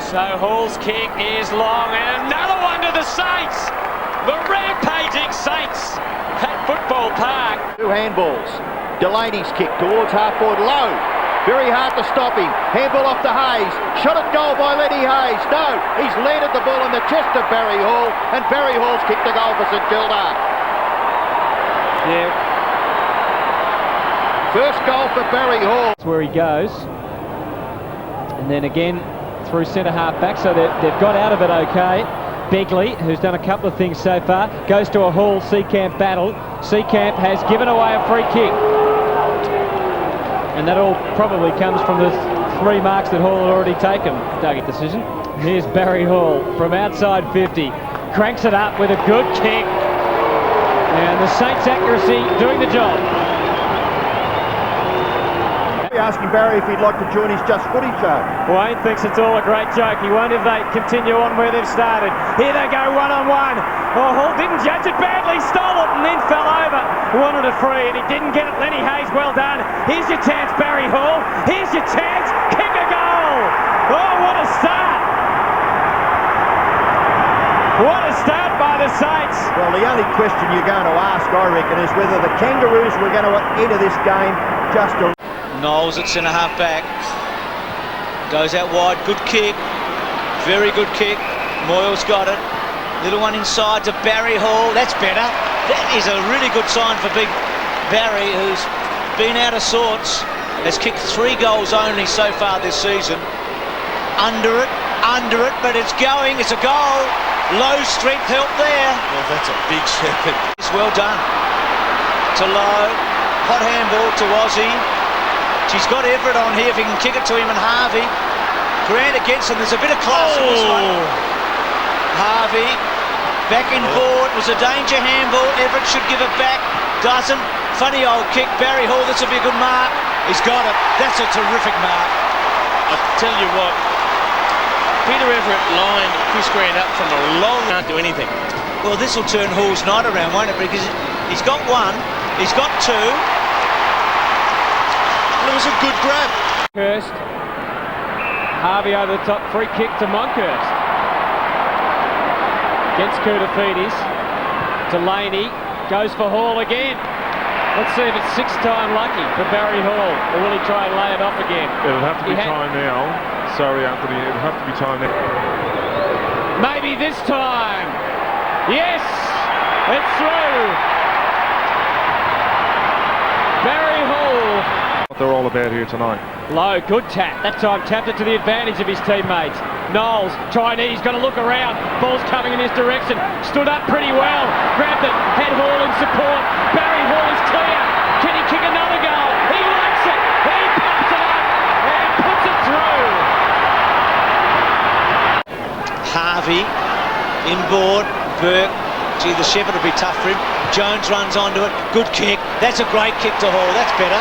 So Hall's kick is long, and another one to the Saints! The rampaging Saints at Football Park. 2 handballs. Delaney's kick towards half forward, Low. Very hard to stop him. Handball off to Hayes. Shot at goal by Lenny Hayes. No, he's landed the ball in the chest of Barry Hall, and Barry Hall's kicked the goal for St Kilda. Yeah. First goal for Barry Hall. That's where he goes. And then again through centre half back, so they've got out of it okay. Begley, who's done a couple of things so far, goes to a Hall Seacamp battle. Seacamp has given away a free kick. And that all probably comes from the 3 marks that Hall had already taken. Target decision. Here's Barry Hall from outside 50. Cranks it up with a good kick. And the Saints' accuracy doing the job. Asking Barry if he'd like to join his Just Footy show. Wayne thinks it's all a great joke. He won't if they continue on where they've started. Here they go, 1-on-1. Oh, Hall didn't judge it badly, stole it and then fell over. Wanted a free and he didn't get it. Lenny Hayes, well done. Here's your chance, Barry Hall. Here's your chance. Kick a goal. Oh, what a start. What a start by the Well, the only question you're going to ask, I reckon, is whether the Kangaroos were going to enter this game just to... Knowles at centre half back. Goes out wide, good kick. Very good kick. Moyle's got it. Little one inside to Barry Hall. That's better. That is a really good sign for big Barry, who's been out of sorts. Has kicked 3 goals only so far this season. Under it, but it's going. It's a goal. Low strength help there. Well, that's a big shepherd. It's well done. To Low. Hot handball to Wazzy. She's got Everett on here if he can kick it to him, and Harvey. Grant against him. There's a bit of class in this one. Harvey. Back in board. Was a danger handball. Everett should give it back. Doesn't. Funny old kick. Barry Hall. This will be a good mark. He's got it. That's a terrific mark. I tell you what, Peter Everett lined Chris Grant up from a long... Can't do anything. Well, this will turn Hall's night around, won't it? Because he's got 1. He's got 2. It was a good grab. Hurst. Harvey over the top, free kick to Monkhurst. Against Koutafidis. Delaney goes for Hall again. Let's see if it's 6th time lucky for Barry Hall, or will he try and lay it off again? It'll have to be time now. Sorry, Anthony, it'll have to be time now. Maybe this time. Yes, it's through. Barry Hall. What they're all about here tonight. Low, good tap. That time tapped it to the advantage of his teammates. Knowles, Chinese, going to look around. Ball's coming in his direction. Stood up pretty well. Grabbed it. Had Hall in support. Barry Hall is clear. Can he kick another goal? He likes it. He pops it up and puts it through. Harvey inboard. Burke. Gee, the shepherd will be tough for him. Jones runs onto it. Good kick. That's a great kick to Hall. That's better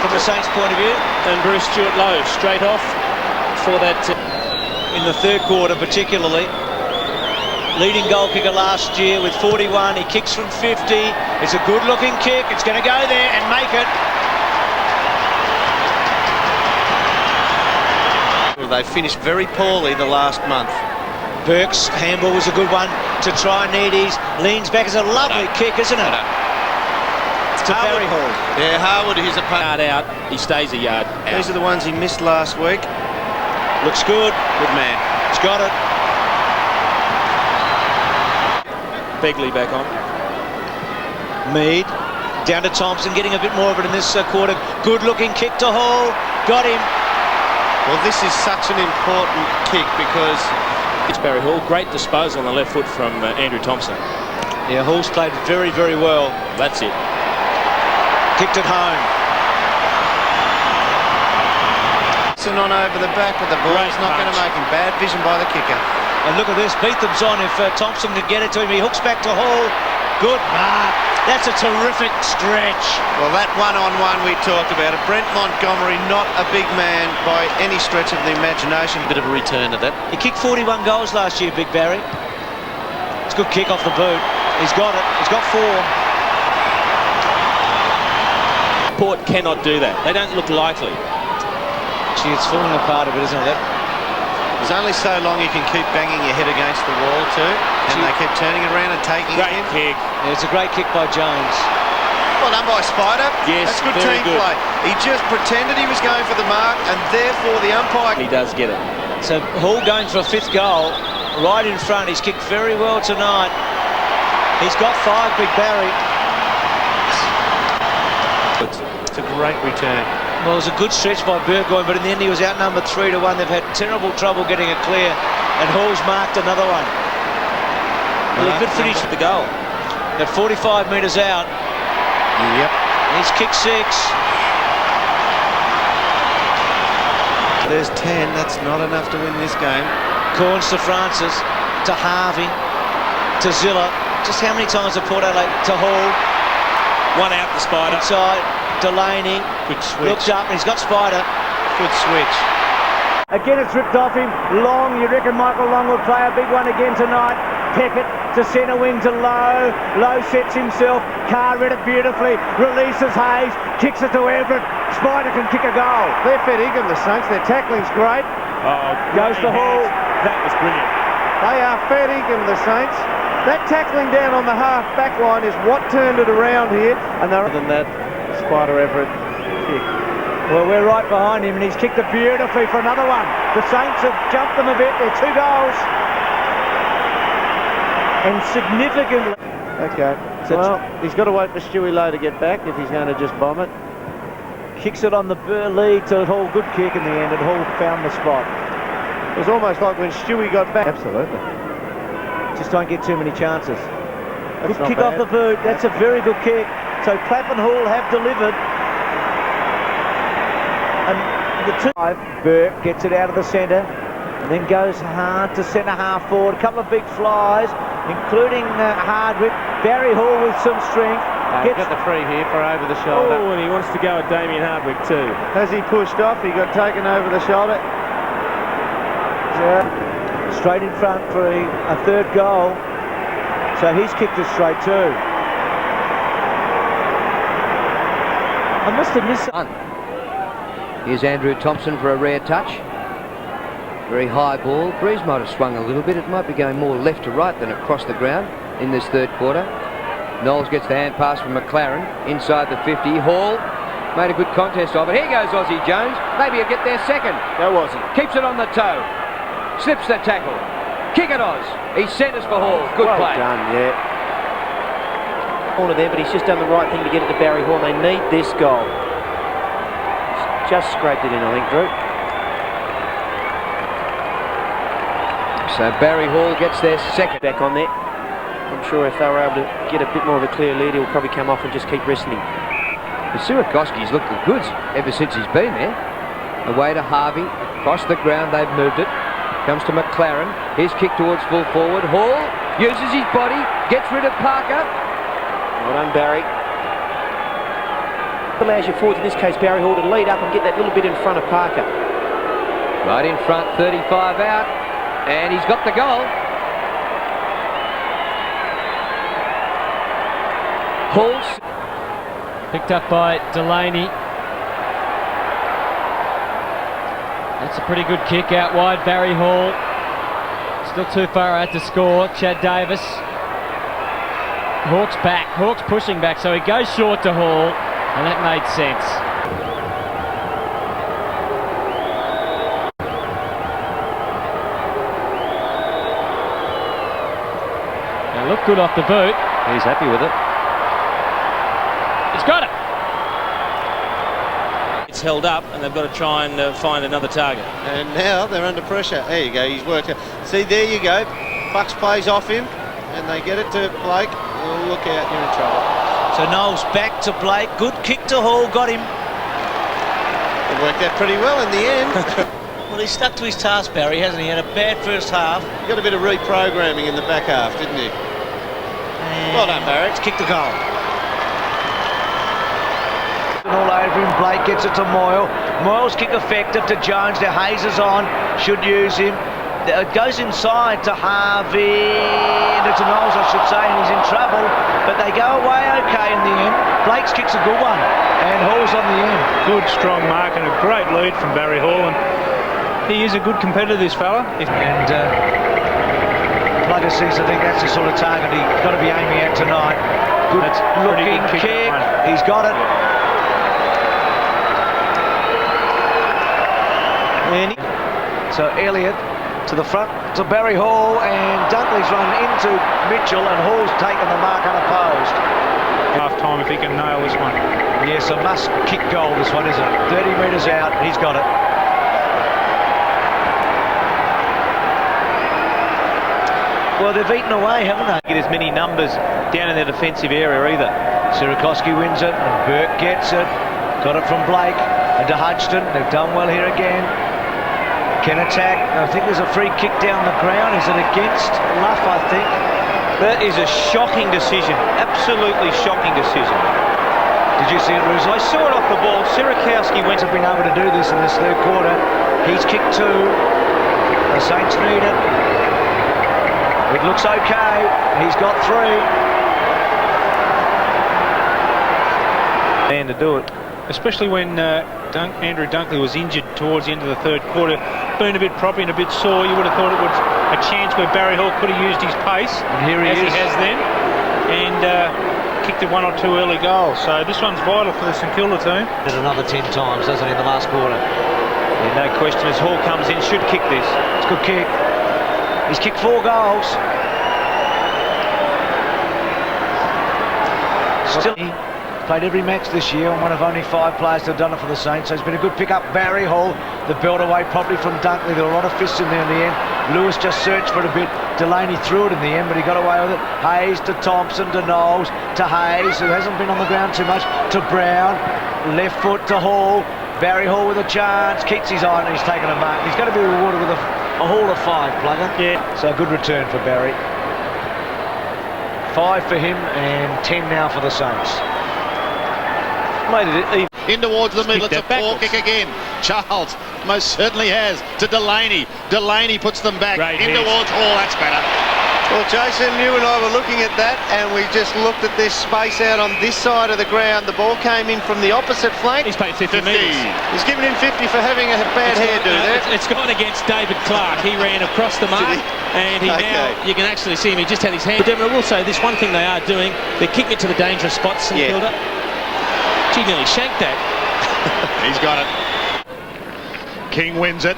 from the Saints' point of view. And Bruce Stewart-Lowe straight off for that... in the 3rd quarter particularly. Leading goal kicker last year with 41. He kicks from 50. It's a good-looking kick. It's going to go there and make it. Well, they finished very poorly the last month. Burke's handball was a good one to try Needies. Leans back. It's a lovely kick, isn't it? To Barry Hall. Yeah, Harwood, he's a yard out. He stays a yard out. These are the ones he missed last week. Looks good. Good man. He's got it. Begley back on. Mead down to Thompson, getting a bit more of it in this quarter. Good looking kick to Hall. Got him. Well, this is such an important kick because it's Barry Hall. Great disposal on the left foot from Andrew Thompson. Yeah, Hall's played very, very well. That's it. Kicked it home. On over the back of the ball. It's not going to make him. Bad vision by the kicker. And look at this. Beatham's on. If Thompson could get it to him, he hooks back to Hall. Good mark. That's a terrific stretch. Well, that one-on-one we talked about it. Brent Montgomery, not a big man by any stretch of the imagination. Bit of a return to that. He kicked 41 goals last year, Big Barry. It's a good kick off the boot. He's got it. He's got 4. Port cannot do that. They don't look likely. Gee, it's falling apart a bit, isn't it? There's only so long you can keep banging your head against the wall too, and they keep turning it around and taking it in. Kick. Yeah, it's a great kick by Jones. Well done by Spider. Yes, that's good very team good. play. He just pretended he was going for the mark, and therefore the umpire... He does get it. So Hall going for a 5th goal, right in front. He's kicked very well tonight. He's got 5, Big Barry. It's a great return. Well, it was a good stretch by Burgoyne, but in the end he was outnumbered 3-1. They've had terrible trouble getting it clear, and Hall's marked another one. Well, he could finish with the goal. At 45 metres out. Yep. He's kicked 6. There's 10. That's not enough to win this game. Corns to Francis, to Harvey, to Zilla. Just how many times have Port Adelaide to Hall? One out the Spider. Inside. Delaney. Good switch. Looked up and he's got Spider. Good switch. Again, it's ripped off him. Long, you reckon Michael Long will play a big one again tonight. Peckett to centre wing to Lowe. Lowe sets himself. Carr read it beautifully. Releases Hayes. Kicks it to Everett. Spider can kick a goal. They're fair dinkum, the Saints. Their tackling's great. Goes to Hall. That was brilliant. They are fair dinkum, the Saints. That tackling down on the half back line is what turned it around here. And they're than that Spider Everett kick. Well, we're right behind him, and he's kicked it beautifully for another one. The Saints have jumped them a bit. They're 2 goals. And significantly. Okay, so well, he's got to wait for Stewie Lowe to get back if he's going to just bomb it. Kicks it on the lead to Hall. Good kick in the end, and Hall found the spot. It was almost like when Stewie got back. Absolutely. Just don't get too many chances. That's good kick off the boot. That's a very good kick. So Clapp and Hall have delivered. And the 2. Burke gets it out of the centre and then goes hard to centre half forward. A couple of big flies, including Hardwick. Barry Hall with some strength. Got the free here for over the shoulder. Oh, and he wants to go at Damien Hardwick too. As he pushed off, he got taken over the shoulder. Straight in front for a 3rd goal. So he's kicked it straight too. I must have missed. Here's Andrew Thompson for a rare touch. Very high ball. Breeze might have swung a little bit. It might be going more left to right than across the ground in this 3rd quarter. Knowles gets the hand pass from McLaren inside the 50. Hall made a good contest of it. Here goes Aussie Jones. Maybe he'll get there second. Go Aussie. Keeps it on the toe. Slips the tackle. Kick it, Oz. He centres for Hall. Good well play. Done, yeah. Corner there, but he's just done the right thing to get it to Barry Hall. They need this goal. Just scraped it in, I think, Drew. So Barry Hall gets their second. Back on there. I'm sure if they were able to get a bit more of a clear lead, he'll probably come off and just keep resting him. Sirakoski's looked the goods ever since he's been there. Away to Harvey. Across the ground, they've moved it. Comes to McLaren. His kick towards full forward. Hall uses his body, gets rid of Parker. Well done, Barry. Allows your forwards, in this case Barry Hall, to lead up and get that little bit in front of Parker. Right in front, 35 out, and he's got the goal. Hall's picked up by Delaney. That's a pretty good kick out wide. Barry Hall still too far out to score. Chad Davis. Hawk's back. Hawk's pushing back, so he goes short to Hall, and that made sense. Now look good off the boot. He's happy with it. He's got it. It's held up, and they've got to try and find another target. And now they're under pressure. There you go, he's worked it. See, there you go. Bucks plays off him, and they get it to Blake. Oh, look out, you're in trouble. So Knowles back to Blake. Good kick to Hall, got him. It worked out pretty well in the end. Well, he's stuck to his task, Barry, hasn't he? Had a bad first half. He got a bit of reprogramming in the back half, didn't he? Well done, Barry. It's kicked the goal. All over him. Blake gets it to Moyle. Moyle's kick effective to Jones. Now Hayes is on. Should use him. It goes inside to Harvey. To Knowles, I should say, and he's in trouble. But they go away okay in the end. Blake's kick's a good one. And Hall's on the end. Good, strong mark and a great lead from Barry Hall. And he is a good competitor, this fella. And Plugger says, I think that's the sort of target he's got to be aiming at tonight. Good looking kick. He's got it. So Elliott to the front to Barry Hall, and Dunkley's run into Mitchell, and Hall's taken the mark unopposed. Half time if he can nail this one. Yes, a must kick goal this one, isn't it? 30 metres out, he's got it. Well, they've eaten away, haven't they? Get as many numbers down in their defensive area either. Sirakoski wins it, and Burke gets it. Got it from Blake and to Hodgson. They've done well here again. Can attack. I think there's a free kick down the ground. Is it against Luff, I think? That is a shocking decision. Absolutely shocking decision. Did you see it, Ruse? I saw it off the ball. Sirakoski went to been able to do this in this third quarter. He's kicked 2. The Saints need it. It looks okay. He's got 3. And to do it. Especially when Andrew Dunkley was injured towards the end of the third quarter. been a bit proppy and a bit sore, you would have thought it was a chance where Barry Hall could have used his pace, And here he as is. he has then, and kicked it 1 or 2 early goals. So this one's vital for the St Kilda team. Did another 10 times, doesn't he, in the last quarter? Yeah, no question, as Hall comes in, should kick this. It's a good kick. He's kicked 4 goals. Still, he played every match this year, and one of only 5 players to have done it for the Saints. So it's been a good pick-up. Barry Hall, the belt away probably from Dunkley. There were a lot of fists in there in the end. Lewis just searched for it a bit. Delaney threw it in the end, but he got away with it. Hayes to Thompson to Knowles to Hayes, who hasn't been on the ground too much, to Brown. Left foot to Hall. Barry Hall with a chance. Keeps his eye and he's taken a mark. He's going to be rewarded with a haul of 5, Plugger. Yeah. So a good return for Barry. 5 for him and 10 now for the Saints. Made it in towards the middle. It's a poor kick again. Charles most certainly has to Delaney. Delaney puts them back in towards Hall. That's better. Well, Jason, you and I were looking at that, and we just looked at this space out on this side of the ground. The ball came in from the opposite flank. He's paid 50 metres. He's given him 50 for having a bad hairdo there. It's gone against David Clark. He ran across the mark, and he now, you can actually see him, he just had his hand. But Devon, I will say this one thing they are doing, they're kicking it to the dangerous spots, St Kilda. Gee, nearly shanked that. He's got it. King wins it.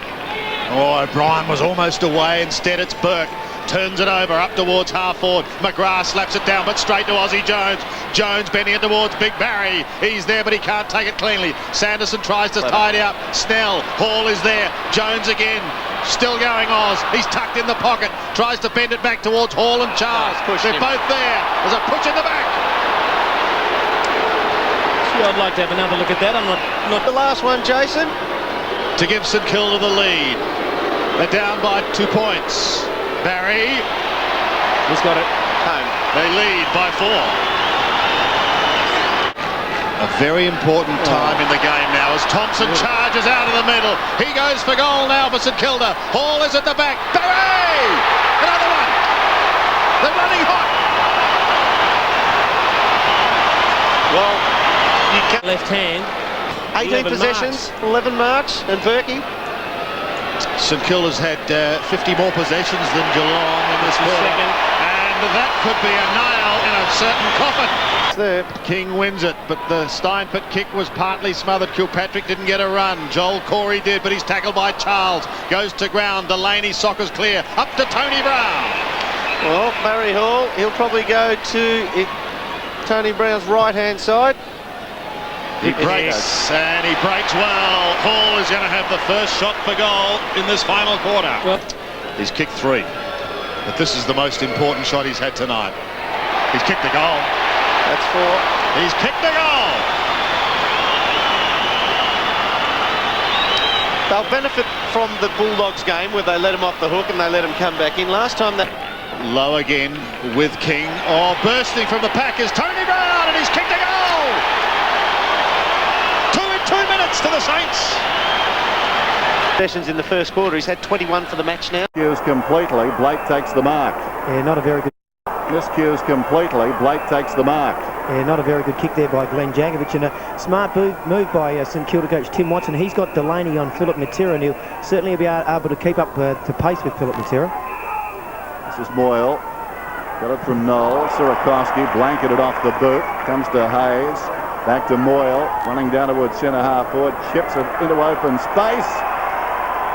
Oh, O'Brien was almost away. Instead, it's Burke. Turns it over, up towards half forward. McGrath slaps it down, but straight to Aussie Jones. Jones bending it towards Big Barry. He's there, but he can't take it cleanly. Sanderson tries to tidy up. Snell. Hall is there. Jones again. Still going Oz. He's tucked in the pocket. Tries to bend it back towards Hall and Charles. They're both there. There's a push in the back. Yeah, I'd like to have another look at that. I'm not the last one, Jason. To give St Kilda the lead. They're down by 2 points. Barry. He's got it. Home. They lead by 4. A very important time in the game now as Thompson charges out of the middle. He goes for goal now for St Kilda. Hall is at the back. Barry! Another one. They're running hot. Well, you can left hand. 18 possessions, 11 marks, and Berkey. St Kilda's had 50 more possessions than Geelong in this quarter, and that could be a nail in a certain coffin. There. King wins it, but the Steinfurt kick was partly smothered. Kilpatrick didn't get a run. Joel Corey did, but he's tackled by Charles. Goes to ground. Delaney soccers clear. Up to Tony Brown. Well, Barry Hall, he'll probably go to Tony Brown's right-hand side. He breaks, and he breaks well. Hall is going to have the first shot for goal in this final quarter. Well, he's kicked 3, but this is the most important shot he's had tonight. He's kicked the goal. That's 4. He's kicked the goal. They'll benefit from the Bulldogs game where they let him off the hook and they let him come back in. Last time that... Low again with King. Oh, bursting from the pack is Tony Brown, and he's kicked a goal. 2 minutes to the Saints. Sessions in the first quarter. He's had 21 for the match now. Miscues completely. Blake takes the mark. Yeah, not a very good. Miscues completely. Blake takes the mark. Yeah, not a very good kick there by Glenn Jankovic, and a smart move by St Kilda coach Tim Watson. He's got Delaney on Philip Matera, and he'll certainly be able to keep up to pace with Philip Matera. This is Moyle. Got it from Noel. Sierakowski blanketed off the boot. Comes to Hayes. Back to Moyle. Running down towards centre half forward. Chips it into open space.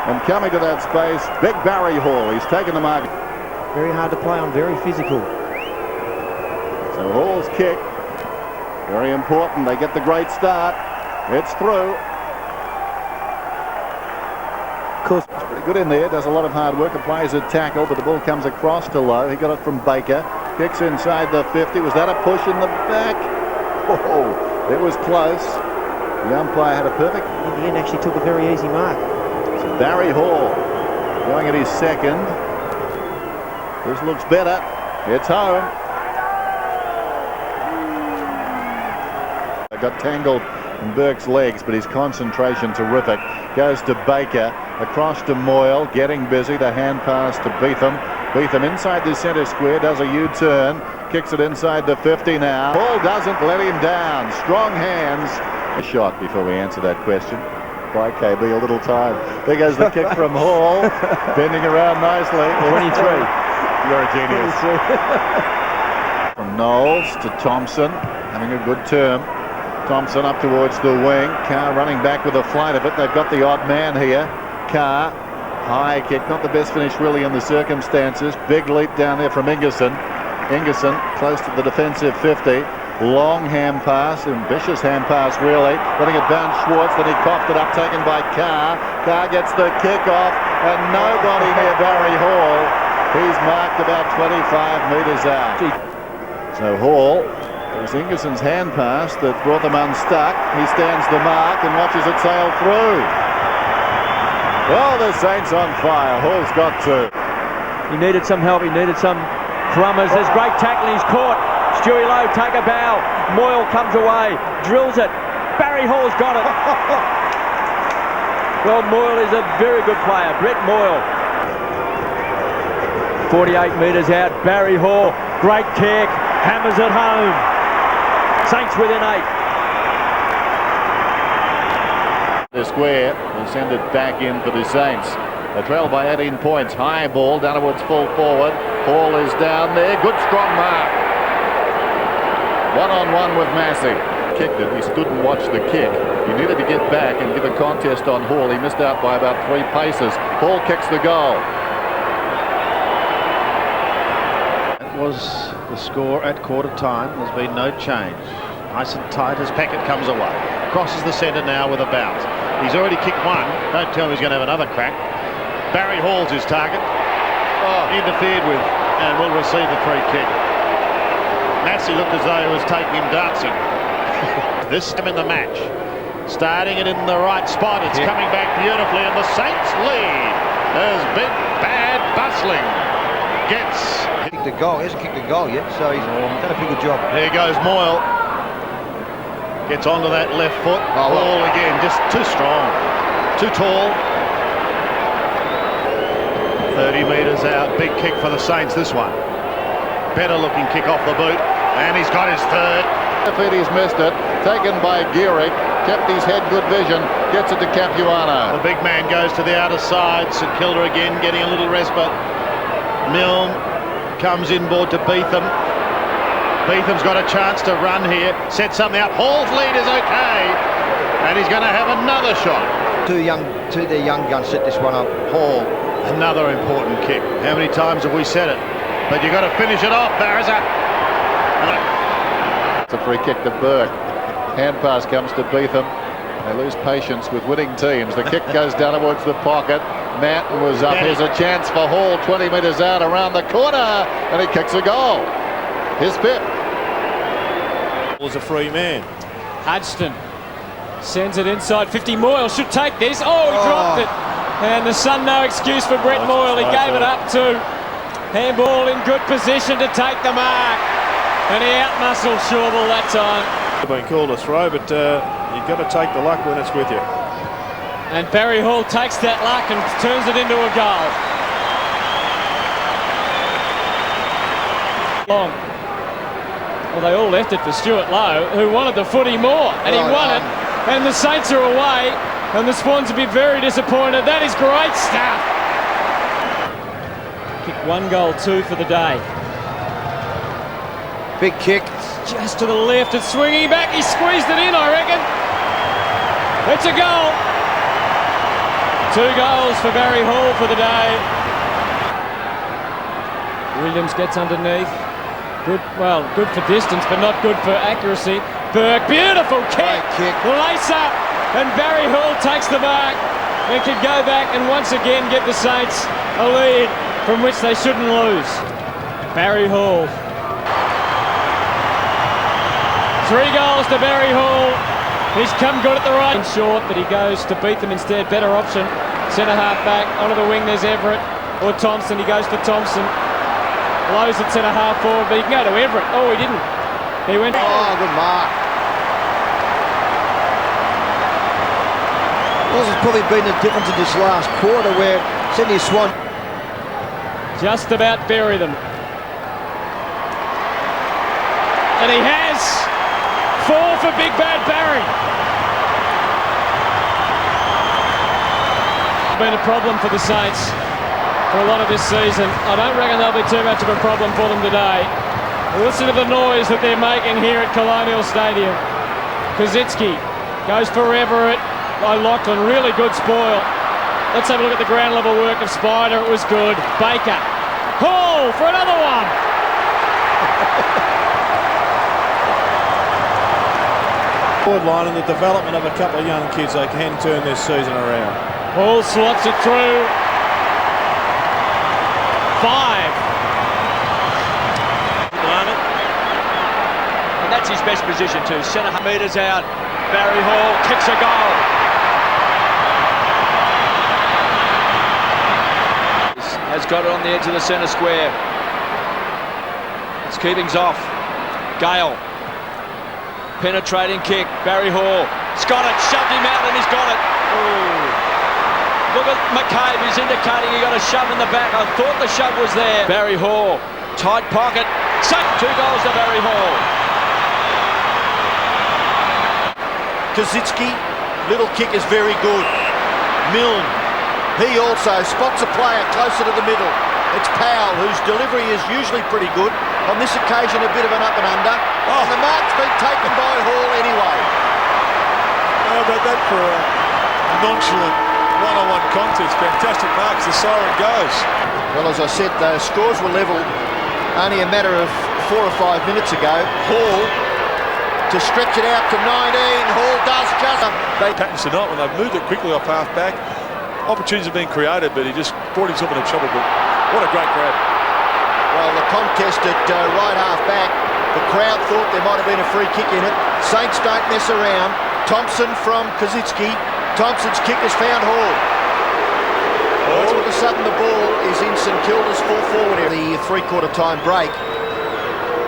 And coming to that space, Big Barry Hall. He's taken the mark. Very hard to play on. Very physical. So Hall's kick. Very important. They get the great start. It's through. Of course, it's pretty good in there. Does a lot of hard work. Applies a tackle, but the ball comes across to Lowe. He got it from Baker. Kicks inside the 50. Was that a push in the back? Oh, it was close. The umpire had a perfect. In the end, actually took a very easy mark. So Barry Hall going at his second. This looks better. It's home. Got tangled in Burke's legs, but his concentration terrific. Goes to Baker, across to Moyle, getting busy. The hand pass to Beetham. Beetham inside the centre square, does a U-turn, kicks it inside the 50 now. Hall doesn't let him down. Strong hands. A shot before we answer that question. Buy KB a little time. There goes the kick from Hall, bending around nicely. 23. You're a genius. From Knowles to Thompson, having a good term. Thompson up towards the wing. Carr running back with a flight of it. They've got the odd man here. Carr, high kick, not the best finish really in the circumstances. Big leap down there from Ingerson. Ingerson close to the defensive 50. Long hand pass, ambitious hand pass really. Letting it bounce Schwartz, then he coughed it up, taken by Carr. Carr gets the kick off, and nobody near Barry Hall. He's marked about 25 metres out. So Hall, it was Ingerson's hand pass that brought them unstuck. He stands the mark and watches it sail through. Well, the Saints on fire. Hall's got to. He needed some help, he needed some plumbers. There's great tackling, he's caught. Stewie Lowe, take a bow. Moyle comes away, drills it. Barry Hall's got it. Well, Moyle is a very good player, Brett Moyle. 48 metres out, Barry Hall, great kick, hammers it home. Saints within 8. The square will send it back in for the Saints. They trail by 18 points. High ball down towards full forward. Hall is down there. Good strong mark. One-on-one with Massey. Kicked it. He stood and watched the kick. He needed to get back and give a contest on Hall. He missed out by about 3 paces. Hall kicks the goal. That was the score at quarter time. There's been no change. Nice and tight as Packett comes away. Crosses the centre now with a bounce. He's already kicked one. Don't tell me he's going to have another crack. Barry Hall's his target. Interfered with and will receive the free kick. Massey looked as though he was taking him dancing. This time in the match. Starting it in the right spot. It's coming back beautifully and the Saints lead as big Bad Bustling gets... Kicked a goal. He hasn't kicked a goal yet, so he's done a pretty good job. There goes Moyle. Gets onto that left foot. Ball again, just too strong. Too tall. 30 metres out. Big kick for the Saints, this one. Better looking kick off the boot. And he's got his third. He's missed it. Taken by Geary. Kept his head, good vision. Gets it to Capuano. The big man goes to the outer side. St Kilda again getting a little respite. Milne comes inboard to Beetham. Beetham's got a chance to run here. Set something up. Hall's lead is okay. And he's going to have another shot. Two their young guns set this one up. Hall, another important kick. How many times have we said it? But you've got to finish it off, Barriza. It's a free kick to Burke. Hand pass comes to Beetham. They lose patience with winning teams. The kick goes down towards the pocket. Manton was up. Here's a chance for Hall, 20 metres out around the corner, and he kicks a goal. Here's Pip. Was a free man. Hodgson sends it inside 50. Moyle should take this. Oh, he dropped it. And the Sun, no excuse for Brett Moyle. He gave it up to handball in good position to take the mark. And he outmuscled Shawball that time. Been called a throw, but you've got to take the luck when it's with you. And Barry Hall takes that luck and turns it into a goal. Long. Well, they all left it for Stuart Lowe, who wanted the footy more, and he won it. And the Saints are away, and the Swans will be very disappointed. That is great stuff. Kick 1 goal, 2 for the day. Big kick. Just to the left, it's swinging back. He squeezed it in, I reckon. It's a goal. 2 goals for Barry Hall for the day. Williams gets underneath. Good for distance, but not good for accuracy. Burke, beautiful kick. Lace up, and Barry Hall takes the mark and can go back and once again get the Saints a lead from which they shouldn't lose. Barry Hall. 3 goals to Barry Hall. He's come good at the right. Short, but he goes to beat them instead. Better option. Centre half back. Onto the wing, there's Everett. Or Thompson. He goes to Thompson. Lowe's at centre half forward, but he can go to Everett. Oh, he didn't. He went. Oh, good mark. Well, this has probably been the difference in this last quarter where Sydney Swan just about bury them. And he has. 4 for Big Bad Barry. been a problem for the Saints for a lot of this season. I don't reckon there'll be too much of a problem for them today. Listen to the noise that they're making here at Colonial Stadium. Kosicki goes for Everett by Lachlan. Really good spoil. Let's have a look at the ground level work of Spider. It was good. Baker. Hall for another one. Forward line and the development of a couple of young kids, they can turn this season around. Hall slots it through. 5. And that's his best position too. Centre metres out. Barry Hall kicks a goal. Has got it on the edge of the centre square. It's Keeping's off. Gale. Penetrating kick. Barry Hall. He's got it. Shoved him out and he's got it. Ooh. Look at McCabe. He's indicating he got a shove in the back. I thought the shove was there. Barry Hall. Tight pocket. 2 goals to Barry Hall. Kosicki, little kick is very good. Milne, he also spots a player closer to the middle. It's Powell, whose delivery is usually pretty good. On this occasion, a bit of an up and under. And the mark's been taken by Hall anyway. How about that for a nonchalant one-on-one contest? Fantastic marks, the siren goes. Well, as I said, the scores were levelled only a matter of 4 or 5 minutes ago. Hall to stretch it out to 19. Hall does just. Patterns tonight when they've moved it quickly off half-back. Opportunities have been created, but he just brought himself into trouble. But what a great grab. Well, the contest at right half-back, the crowd thought there might have been a free kick in it. Saints don't mess around. Thompson from Kosicki. Thompson's kick has found Hall. All of a sudden the ball is in St Kilda's full forward area. The three-quarter time break.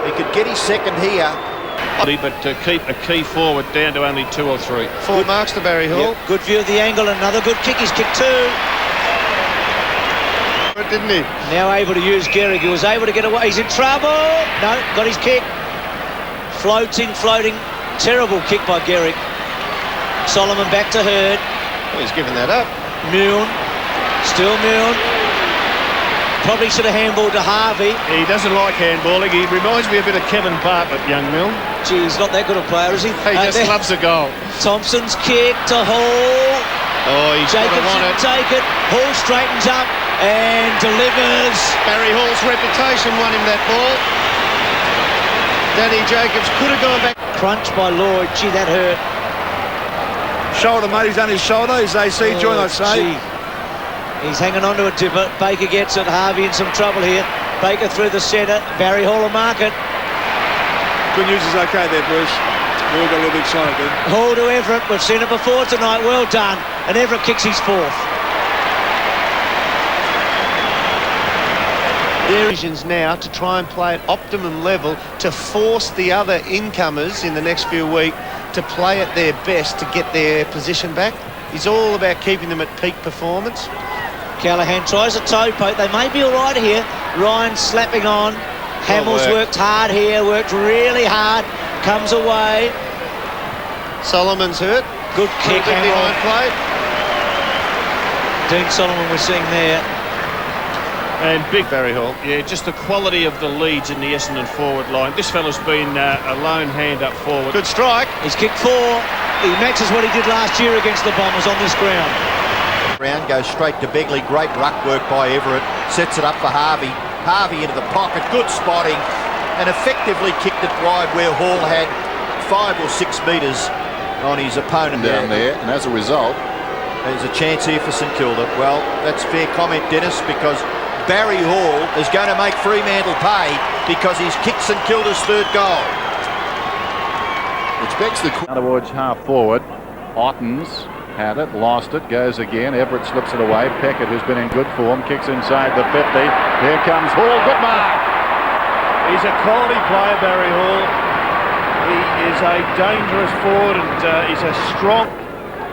He could get his second here. But to keep a key forward down to only 2 or 3. 4 marks to Barry Hall. Yep. Good view of the angle. Another good kick. He's kicked 2. Didn't he? Now able to use Gehrig. He was able to get away. He's in trouble. No, got his kick. Floating. Terrible kick by Gehrig. Solomon back to Hurd. Well, he's given that up. Milne. Still Milne. Probably should have handballed to Harvey. He doesn't like handballing. He reminds me a bit of Kevin Bartlett, young Milne. Gee, he's not that good a player, is he? He just loves a goal. Thompson's kick to Hall. Oh, he's Jacobs going to want it. Take it. Hall straightens up and delivers. Barry Hall's reputation won him that ball. Danny Jacobs could have gone back. Crunch by Lloyd. Gee, that hurt. Shoulder, mate. He's on his shoulder. His AC joint, I'd say. Gee. He's hanging on to a dipper. Baker gets it. Harvey in some trouble here. Baker through the centre. Barry Hall will mark it. Good news is okay there, Bruce. We all got a little bit excited then. Hall to Everett. We've seen it before tonight. Well done. And Everett kicks his 4th. Decisions now to try and play at optimum level to force the other incomers in the next few weeks to play at their best to get their position back. It's all about keeping them at peak performance. Callaghan tries a toe poke. They may be all right here. Ryan slapping on. Hamill's worked hard here. Worked really hard. Comes away. Solomon's hurt. Good kick, behind play. Dean Solomon we're seeing there. And big Barry Hall. Yeah, just the quality of the leads in the Essendon forward line. This fella's been a lone hand up forward. Good strike. He's kicked 4. He matches what he did last year against the Bombers on this ground. Brown goes straight to Begley. Great ruck work by Everett. Sets it up for Harvey. Harvey into the pocket. Good spotting. And effectively kicked it wide where Hall had 5 or 6 metres on his opponent down there. And as a result, there's a chance here for St Kilda. Well, that's fair comment, Dennis, because Barry Hall is going to make Fremantle pay because he's kicked St Kilda's 3rd goal. Which begs the question. Towards half forward. Ottens had it, lost it, goes again. Everett slips it away. Peckett, who's been in good form, kicks inside the 50. Here comes Hall. Good mark. He's a quality player, Barry Hall. He is a dangerous forward and he's a strong.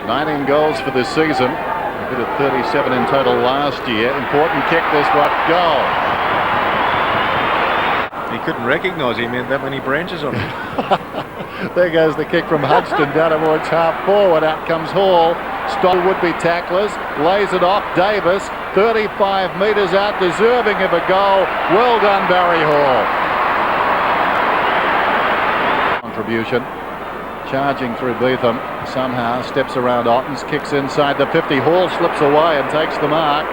19 goals for this season. A bit of 37 in total last year. Important kick this one. Goal. He couldn't recognise him. He had that many branches on him. There goes the kick from Hudson down towards half forward. Out comes Hall. Stop would-be tacklers. Lays it off. Davis, 35 metres out, deserving of a goal. Well done, Barry Hall. Contribution. Charging through Beetham. Somehow steps around Ottens. Kicks inside the 50. Hall slips away and takes the mark.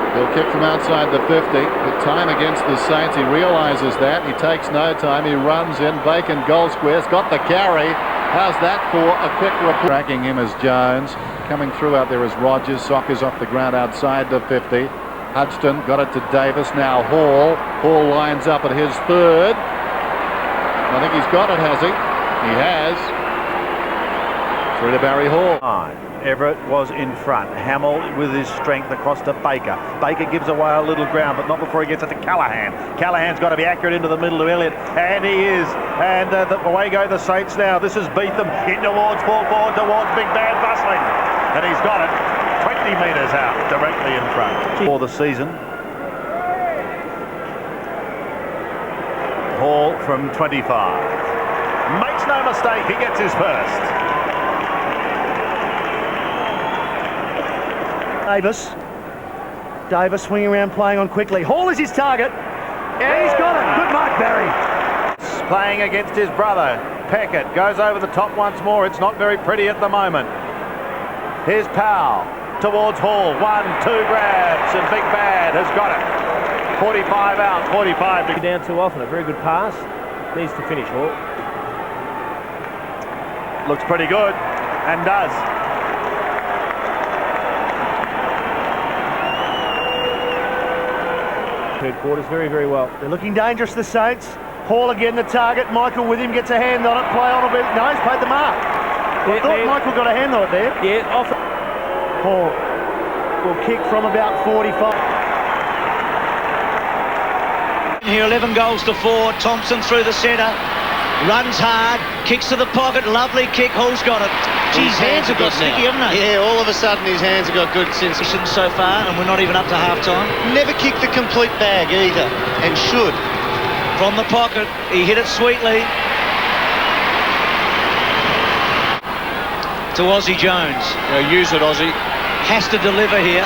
He'll kick from outside the 50. With time against the Saints, he realises that. He takes no time. He runs in. Bacon goal squares. Got the carry. How's that for a quick report? Tracking him as Jones. Coming through out there is Rogers. Sockers off the ground outside the 50. Hudson got it to Davis. Now Hall. Hall lines up at his third. I think he's got it, has he? He has. Through to Barry Hall. Everett was in front. Hamill with his strength across to Baker. Baker gives away a little ground, but not before he gets it to Callaghan. Callaghan's got to be accurate into the middle to Elliott, and he is. And away go the Saints now. This is Beetham in towards full forward, towards Big Bad Bustling. And he's got it 20 metres out, directly in front. For the season. Hall from 25. Makes no mistake, he gets his first. Davis swinging around, playing on quickly. Hall is his target, and he's got it. Good mark, Barry. Playing against his brother. Peckett goes over the top once more. It's not very pretty at the moment. Here's Powell towards Hall. 1-2 grabs, and Big Bad has got it. 45 out, 45. Down too often. A very good pass. Needs to finish, Hall. Looks pretty good, and does. Third quarters very, very well. They're looking dangerous, the Saints. Hall again the target. Michael with him, gets a hand on it. Play on a bit. No, he's played the mark. I thought Michael got a hand on it there. Yeah, off. Hall will kick from about 45. Here 11 goals to 4. Thompson through the centre. Runs hard, kicks to the pocket, lovely kick, Hall's got it. His hands have got sticky, haven't they? Yeah, all of a sudden his hands have got good sensation so far, and we're not even up to half-time. Never kicked the complete bag either, and should. From the pocket, he hit it sweetly. To Aussie Jones. Use it, Aussie. Has to deliver here.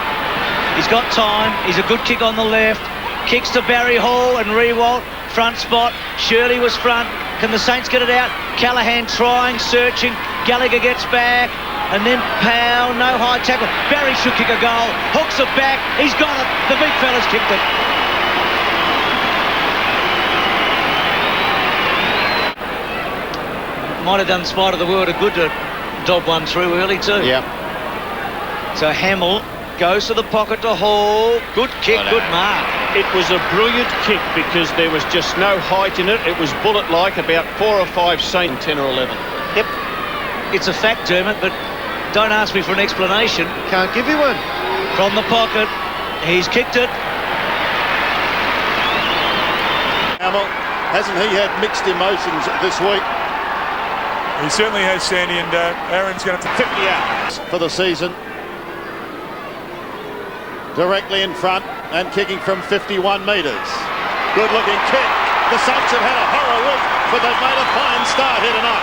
He's got time, he's a good kick on the left. Kicks to Barry Hall and Rewalt, front spot. Shirley was front. Can the Saints get it out? Callaghan trying, searching. Gallagher gets back. And then Powell, no high tackle. Barry should kick a goal. Hooks it back. He's got it. The big fella's kicked it. Might have done Spite of the World a good to dob one through early too. Yeah. So Hamill goes to the pocket to Hall. Good kick, good mark. It was a brilliant kick because there was just no height in it. It was bullet-like, about 4 or 5 Saint 10 or 11. Yep. It's a fact, Dermot, but don't ask me for an explanation. Can't give you one. From the pocket, he's kicked it. Hamill, hasn't he had mixed emotions this week? He certainly has, Sandy, and Aaron's going to 50 out for the season. Directly in front and kicking from 51 metres. Good looking kick. The Saints have had a horror week, but they've made a fine start here tonight.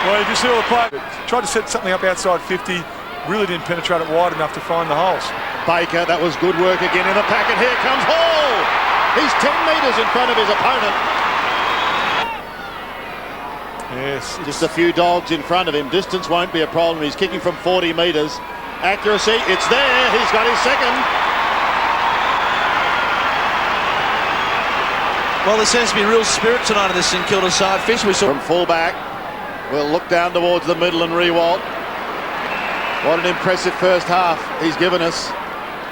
Well, you can see all the play. Tried to set something up outside 50. Really didn't penetrate it wide enough to find the holes. Baker, that was good work again in the pack, and here comes Hall. He's 10 metres in front of his opponent. Yes. Just a few dogs in front of him. Distance won't be a problem. He's kicking from 40 metres. Accuracy, it's there. He's got his second. Well, there seems to be real spirit tonight in this St Kilda side. Fish, we saw from fullback. We'll look down towards the middle and Rewalt. What an impressive first half he's given us.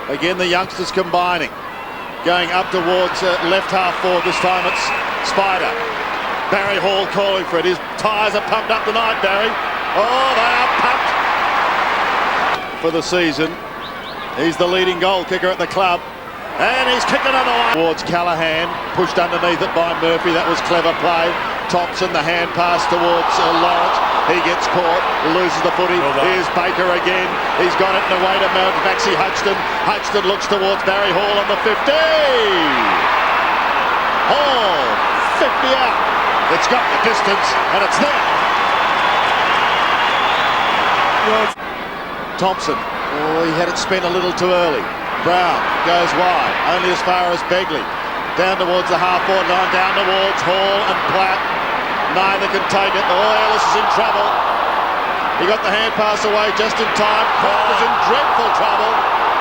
Again, the youngsters combining. Going up towards left half forward. This time it's Spider. Barry Hall calling for it. His tyres are pumped up tonight, Barry. Oh, they are pumped. For the season, he's the leading goal kicker at the club, and he's kicked another one towards Callaghan, pushed underneath it by Murphy. That was clever play. Thompson, the hand pass towards Lawrence. He gets caught, loses the footy. Here's Baker again. He's got it in the way to Maxie Hudson. Hudson looks towards Barry Hall on the 50. Hall, 50 out. It's got the distance, and it's there. Thompson. Oh, he had it spin a little too early. Brown goes wide, only as far as Begley. Down towards the half-forward line, down towards Hall and Platt. Neither can take it. Oh, Ellis is in trouble. He got the hand pass away just in time. Hall is in dreadful trouble.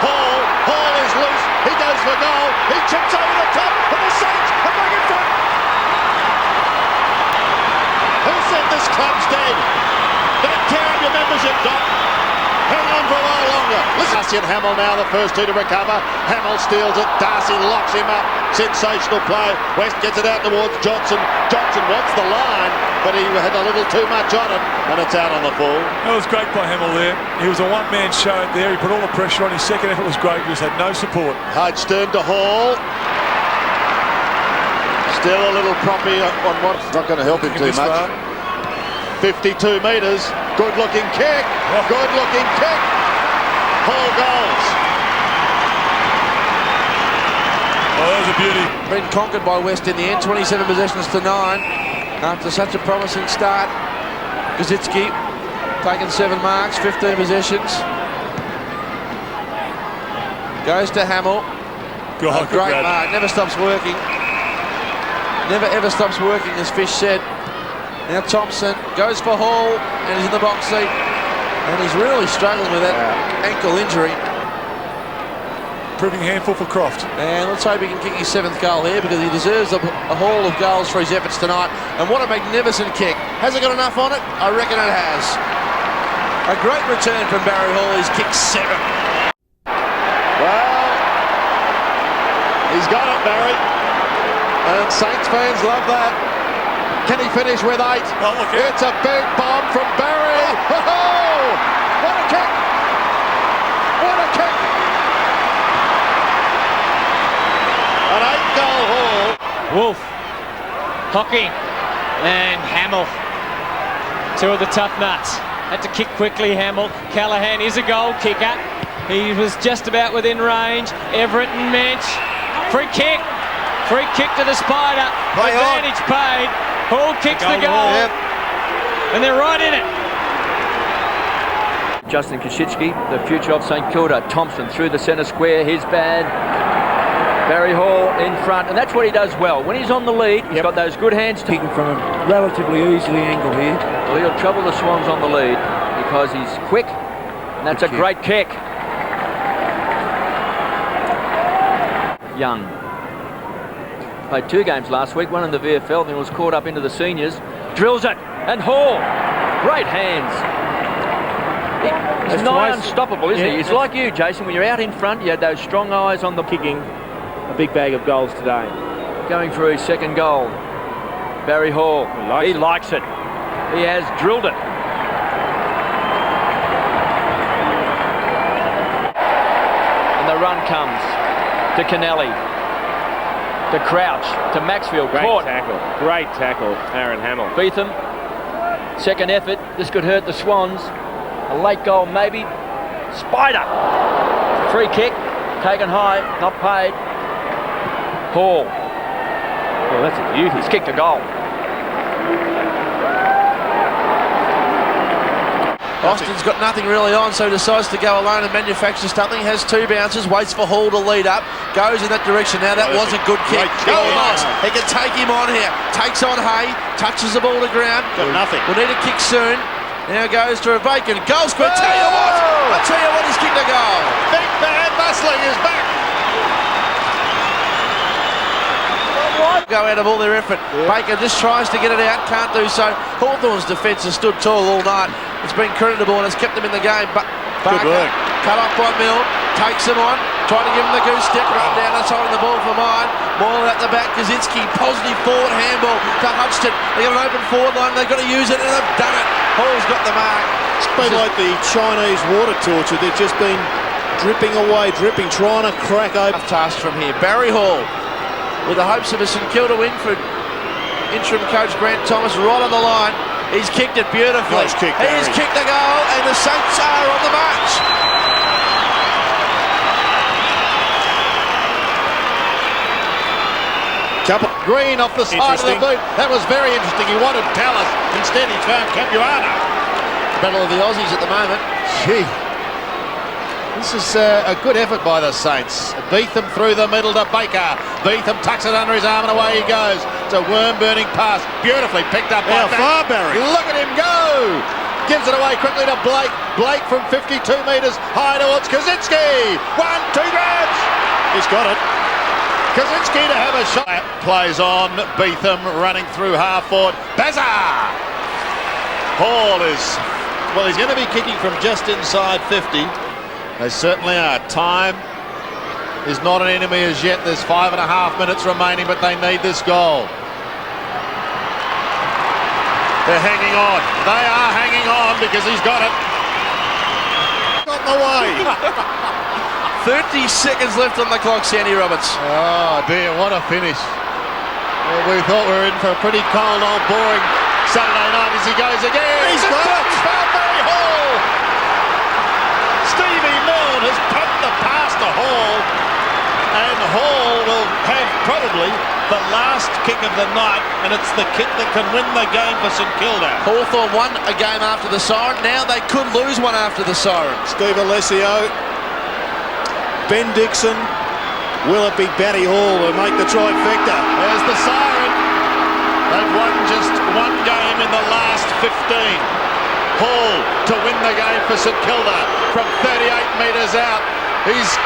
Hall is loose. He goes for goal. He chips over the top, and the Saints are back in front. Who said this club's dead? Don't tear up your membership, Doc. Hang on for a while longer. Listen. Darcy and Hamill now the first two to recover. Hamill steals it. Darcy locks him up. Sensational play. West gets it out towards Johnson. Johnson wants the line, but he had a little too much on it, and it's out on the full. That was great by Hamill there. He was a one-man show there. He put all the pressure on. His second effort was great. He just had no support. Hodgson to Hall. Still a little proppy on what's not going to help him too much. 52 metres. Good-looking kick. Good-looking kick. Hall goals. Oh, that was a beauty. Been conquered by West in the end, 27 possessions to 9. After such a promising start, Kazitsky taking 7 marks, 15 possessions. Goes to Hamill. God, great mark, never stops working. Never ever stops working, as Fish said. Now Thompson goes for Hall, and he's in the box seat. And he's really struggling with that ankle injury. Proving handful for Croft. And let's hope he can kick his 7th goal here, because he deserves a haul of goals for his efforts tonight. And what a magnificent kick. Has it got enough on it? I reckon it has. A great return from Barry Hall. He's kicked 7. Well, he's got it, Barry. And Saints fans love that. Can he finish with 8? Oh, look, it's a big bomb from Barry. Oh, what a kick! What a kick! An 8-goal haul. Wolf, Hocking, and Hamill. 2 of the tough nuts. Had to kick quickly, Hamill. Callaghan is a goal kicker. He was just about within range. Everett and Mensch. Free kick. Free kick to the Spider. Advantage paid. Hall kicks the goal. Yep. And they're right in it. Justin Koschitzky, the future of St Kilda. Thompson through the centre square. Here's Bad. Barry Hall in front, and that's what he does well. When he's on the lead, he's got those good hands. Taken from a relatively easily angle here. Well, he'll trouble the Swans on the lead because he's quick, and that's a great kick. Young played 2 games last week, one in the VFL, then was caught up into the seniors. Drills it, and Hall, great hands. He's nigh unstoppable, isn't he? It's like you, Jason, when you're out in front, you had those strong eyes on the kicking. A big bag of goals today. Going for his 2nd goal. Barry Hall, he likes it. He has drilled it. And the run comes to Kennelly, to Crouch, to Maxfield. Great tackle, Aaron Hamill. Beetham, 2nd effort. This could hurt the Swans. A late goal, maybe. Spider, free kick, taken high, not paid. Hall. Oh, that's a beauty. He's kicked a goal. Austin's got nothing really on, so decides to go alone and manufacture something. Has 2 bounces, waits for Hall to lead up, goes in that direction. Now that was a good kick. Oh, nice. He can take him on here. Takes on Hay, touches the ball to ground. Got nothing. We'll need a kick soon. Now goes to a vacant goal square. I tell you what, he's kicked a goal. Big Bad Bustling is back. Go out of all their effort. Baker just tries to get it out, can't do so. Hawthorn's defence has stood tall all night. It's been creditable and it's kept them in the game. But Barker, cut off by Mill, takes him on, trying to give him the goose step, run down the side of the ball for mine. Ball at the back, Kaczynski, positive forward handball to Hodgson. They've got an open forward line, they've got to use it, and they've done it. Hall's got the mark. It's been like the Chinese water torture. They've just been dripping away, trying to crack open. Tough task from here. Barry Hall, with the hopes of a St Kilda win for interim coach Grant Thomas, right on the line. He's kicked it beautifully. Nice kick, He's kicked the goal, and the Saints are on the march. Green off the side of the boot. That was very interesting. He wanted Dallas. Instead, he found Capuana. Battle of the Aussies at the moment. Gee. This is a good effort by the Saints. Beetham through the middle to Baker. Beetham tucks it under his arm and away he goes. It's a worm-burning pass. Beautifully picked up by far, Barry. Look at him go! Gives it away quickly to Blake. Blake from 52 metres high towards Kaczynski. 1, 2 grabs. He's got it. Kaczynski to have a shot. Plays on. Beetham running through half forward. Bazza! Hall is, well, he's going to be kicking from just inside 50. They certainly are. Time is not an enemy as yet. There's 5.5 minutes remaining, but they need this goal. They're hanging on. They are hanging on because he's got it. Got in the way. 30 seconds left on the clock, Sandy Roberts. Oh dear, what a finish. Well, we thought we were in for a pretty cold, old, boring Saturday night as he goes again. He's got it. Bad Barry Hall. Stevie Milne has pumped the pass to Hall, and Hall will have probably the last kick of the night, and it's the kick that can win the game for St Kilda. Hawthorn won a game after the siren. Now they could lose one after the siren. Steve Alessio, Ben Dixon. Will it be Barry Hall to make the trifecta? There's the siren. They've won just one game in the last 15. Hall to win the game for St Kilda from 38 metres out. He's